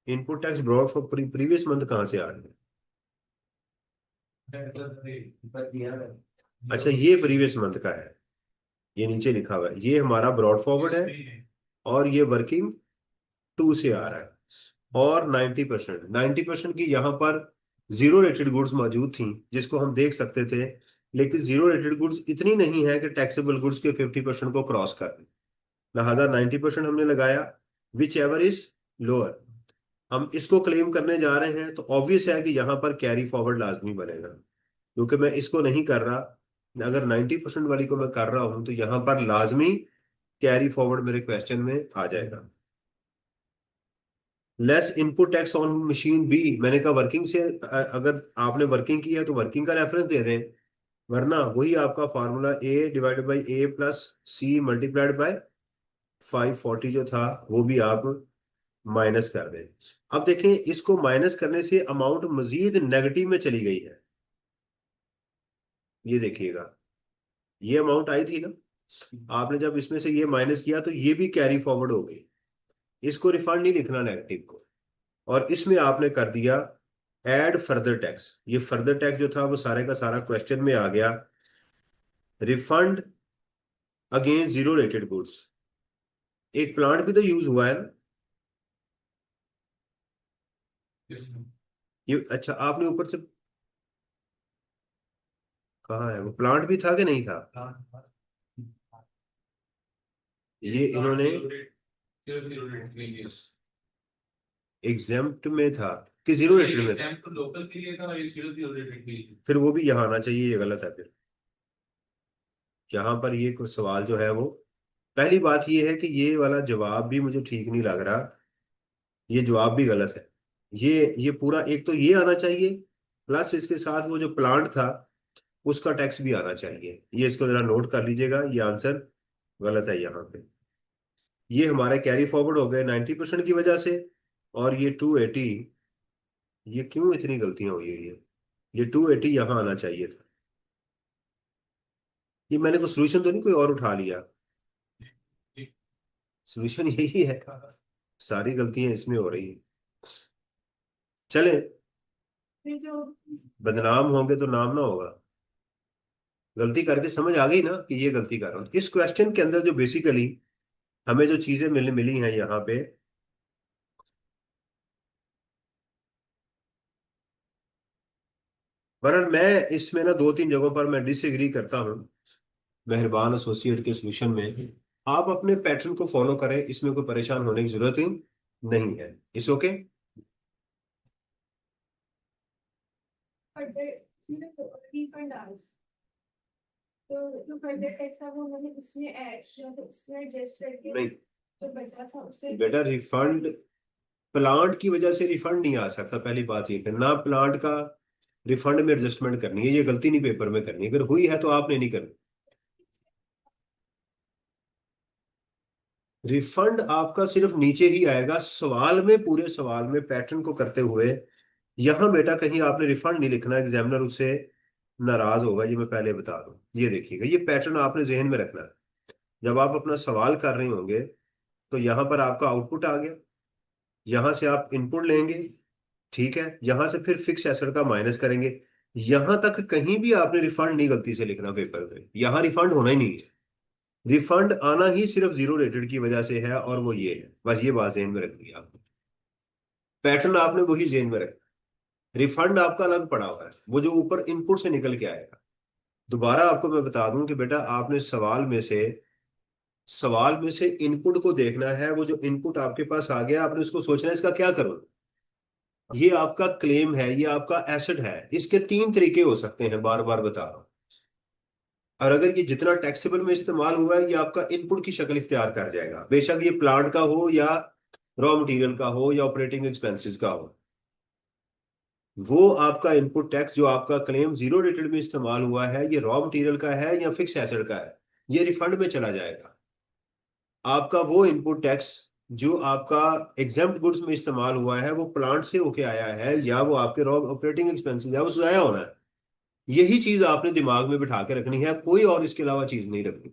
input tax brought for previous month कहाँ से आ रहा है? अच्छा, ये प्रीवियस मंथ का है, ये नीचे लिखा हुआ है, ये हमारा ब्रॉड फॉरवर्ड है, और ये वर्किंग टू से आ रहा है। और 90% की यहाँ पर जीरो रेटेड गुड्स मौजूद थी जिसको हम देख सकते थे, लेकिन जीरो रेटेड गुड्स इतनी नहीं है कि टैक्सेबल गुड्स के 50% को क्रॉस कर दें, लिहाजा 90% हमने लगाया, विच एवर इज लोअर। हम इसको क्लेम करने जा रहे हैं तो ऑब्वियस है कि यहाँ पर कैरी फॉरवर्ड लाजमी बनेगा, क्योंकि मैं इसको नहीं कर रहा। अगर 90% वाली को मैं कर रहा हूं तो यहाँ पर लाजमी कैरी फॉरवर्ड मेरे क्वेश्चन में आ जाएगा। Less input tax on machine B, मैंने कहा वर्किंग से, अगर आपने वर्किंग की है तो वर्किंग का रेफरेंस दे दें, वरना वही आपका formula A divided by A plus C multiplied by 540 जो था वो भी आप माइनस कर दें। अब देखें, इसको माइनस करने से अमाउंट मजीद नेगेटिव में चली गई है। ये देखिएगा, ये अमाउंट आई थी ना, आपने जब इसमें से ये माइनस किया तो ये भी कैरी फॉरवर्ड हो गई। इसको रिफंड नहीं लिखना नेगेटिव को, और इसमें आपने कर दिया ऐड फर्दर टैक्स। ये फर्दर टैक्स जो था वो सारे का सारा क्वेश्चन में आ गया। Refund against zero rated goods, एक प्लांट भी तो यूज हुआ है ना। ये अच्छा, आपने ऊपर से कहा है वो प्लांट भी था कि नहीं था? ये इन्होंने एग्जेम्प्ट में था कि जीरो रेटेड में था? एग्जाम तो लोकल के लिए था और ये जीरो जीरो रेटेड के लिए। फिर वो भी यहाँ आना चाहिए, ये गलत है फिर। यहाँ पर ये कुछ सवाल जो है वो, पहली बात ये है कि ये वाला जवाब भी मुझे ठीक नहीं लग रहा, ये जवाब भी गलत है। ये पूरा एक तो ये आना चाहिए, प्लस इसके साथ वो जो प्लांट था उसका टैक्स भी आना चाहिए। ये इसको जरा नोट कर लीजिएगा, ये आंसर गलत है यहाँ पे। ये हमारे कैरी फॉरवर्ड हो गए 90% की वजह से, और ये 280, ये क्यों इतनी गलतियां हुई है, ये 280 यहाँ आना चाहिए था। ये मैंने कोई सोल्यूशन तो नहीं कोई और उठा लिया, सोल्यूशन यही है, सारी गलतियां इसमें हो रही है। चले, बदनाम होंगे तो नाम ना होगा। गलती करके समझ आ गई ना कि ये गलती कर रहा हूं। इस क्वेश्चन के अंदर जो बेसिकली हमें जो चीजें मिली हैं यहाँ पे, वरन मैं इसमें ना दो तीन जगहों पर मैं डिसएग्री करता हूँ मेहरबान एसोसिएट के सोल्यूशन में। आप अपने पैटर्न को फॉलो करें, इसमें कोई परेशान होने की जरूरत ही नहीं है। इस ओके। रिफंड आया तो जो फर्दर टैक्स था वो मैंने उसमें ऐड किया, तो उसमें एडजस्ट करके नहीं जो बचा था उससे बेटा, रिफंड प्लांट की वजह से रिफंड नहीं आ सकता, पहली बात ये कि ना प्लांट का रिफंड में एडजस्टमेंट करनी है, ये गलती नहीं पेपर में करनी, अगर हुई है तो आपने नहीं करनी। रिफंड आपका सिर्फ नीचे ही आएगा सवाल में, पूरे सवाल में पैटर्न को करते हुए। यहां बेटा कहीं आपने रिफंड नहीं लिखना, एग्जामिनर उससे नाराज होगा, ये मैं पहले बता दूं। ये देखिएगा, ये पैटर्न आपने जहन में रखना है। जब आप अपना सवाल कर रहे होंगे तो यहां पर आपका आउटपुट आ गया, यहां से आप इनपुट लेंगे, ठीक है, यहां से फिर फिक्स एसेट का माइनस करेंगे। यहां तक कहीं भी आपने रिफंड नहीं गलती से लिखना पेपर में, यहां रिफंड होना ही नहीं है। रिफंड आना ही सिर्फ जीरो रेटेड की वजह से है, और वो ये है, बस ये बात ज़हन में रखनी है आपको। पैटर्न आपने वही ज़हन में रखना। रिफंड आपका अलग पड़ा हुआ है, वो जो ऊपर इनपुट से निकल के आएगा। दोबारा आपको मैं बता दूं कि बेटा आपने सवाल में से इनपुट को देखना है। वो जो इनपुट आपके पास आ गया, आपने उसको सोचना है इसका क्या करूं। ये आपका क्लेम है, ये आपका एसेट है। इसके तीन तरीके हो सकते हैं, बार बार बता रहा हूं। और अगर ये जितना टैक्सेबल में इस्तेमाल हुआ है, ये आपका इनपुट की शक्ल इख्तियार कर जाएगा, बेशक ये प्लांट का हो या रॉ मटेरियल का हो या ऑपरेटिंग एक्सपेंसेस का हो। वो आपका इनपुट टैक्स जो आपका क्लेम जीरो रेटेड में इस्तेमाल हुआ है, ये रॉ मटेरियल का है या फिक्स एसेट का है, ये रिफंड में चला जाएगा। आपका वो इनपुट टैक्स जो आपका एग्जेम्प्ट गुड्स में इस्तेमाल हुआ है, वो प्लांट से होके आया है या वो आपके रॉ ऑपरेटिंग एक्सपेंसेस है, वो जाया होना है। यही चीज आपने दिमाग में बिठा के रखनी है, कोई और इसके अलावा चीज नहीं रखनी।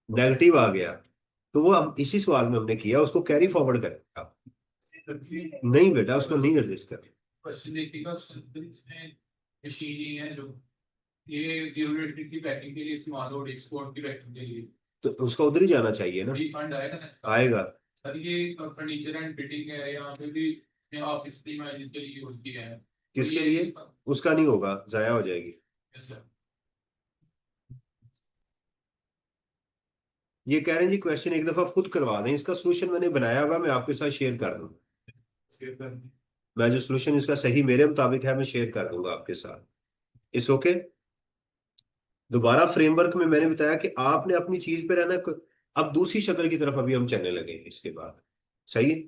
नेगेटिव आ गया तो वो हम इसी सवाल में हमने किया, उसको कैरी फॉरवर्ड करें आप। नहीं बेटा, उसको नहीं एडजस्ट कर। क्वेश्चन देखिएगा, इसमें मशीन ही है जो ये जीरो रेटेड की पैकिंग के लिए इस्तेमाल हो, एक्सपोर्ट की पैकिंग के लिए तो उसका उधर ही जाना चाहिए ना। रिफंड आएगा ना इसका? आएगा। सर ये फर्नीचर एंड फिटिंग है, यहाँ पे भी ऑफिस प्रीमाइज के लिए यूज किया है, तो किसके ये लिए? इसका उसका नहीं होगा, जाया हो जाएगी। सर ये कह रहे हैं जी क्वेश्चन एक दफा खुद करवा दें, इसका सोल्यूशन मैंने बनाया हुआ, मैं आपके साथ शेयर कर दूँ। सेव कर मैं जो सोल्यूशन इसका सही मेरे मुताबिक है, मैं शेयर कर दूंगा आपके साथ। इस ओके। दोबारा फ्रेमवर्क में मैंने बताया कि आपने अपनी चीज पे रहना। अब दूसरी शक्ल की तरफ अभी हम चलने लगे इसके बाद। सही है।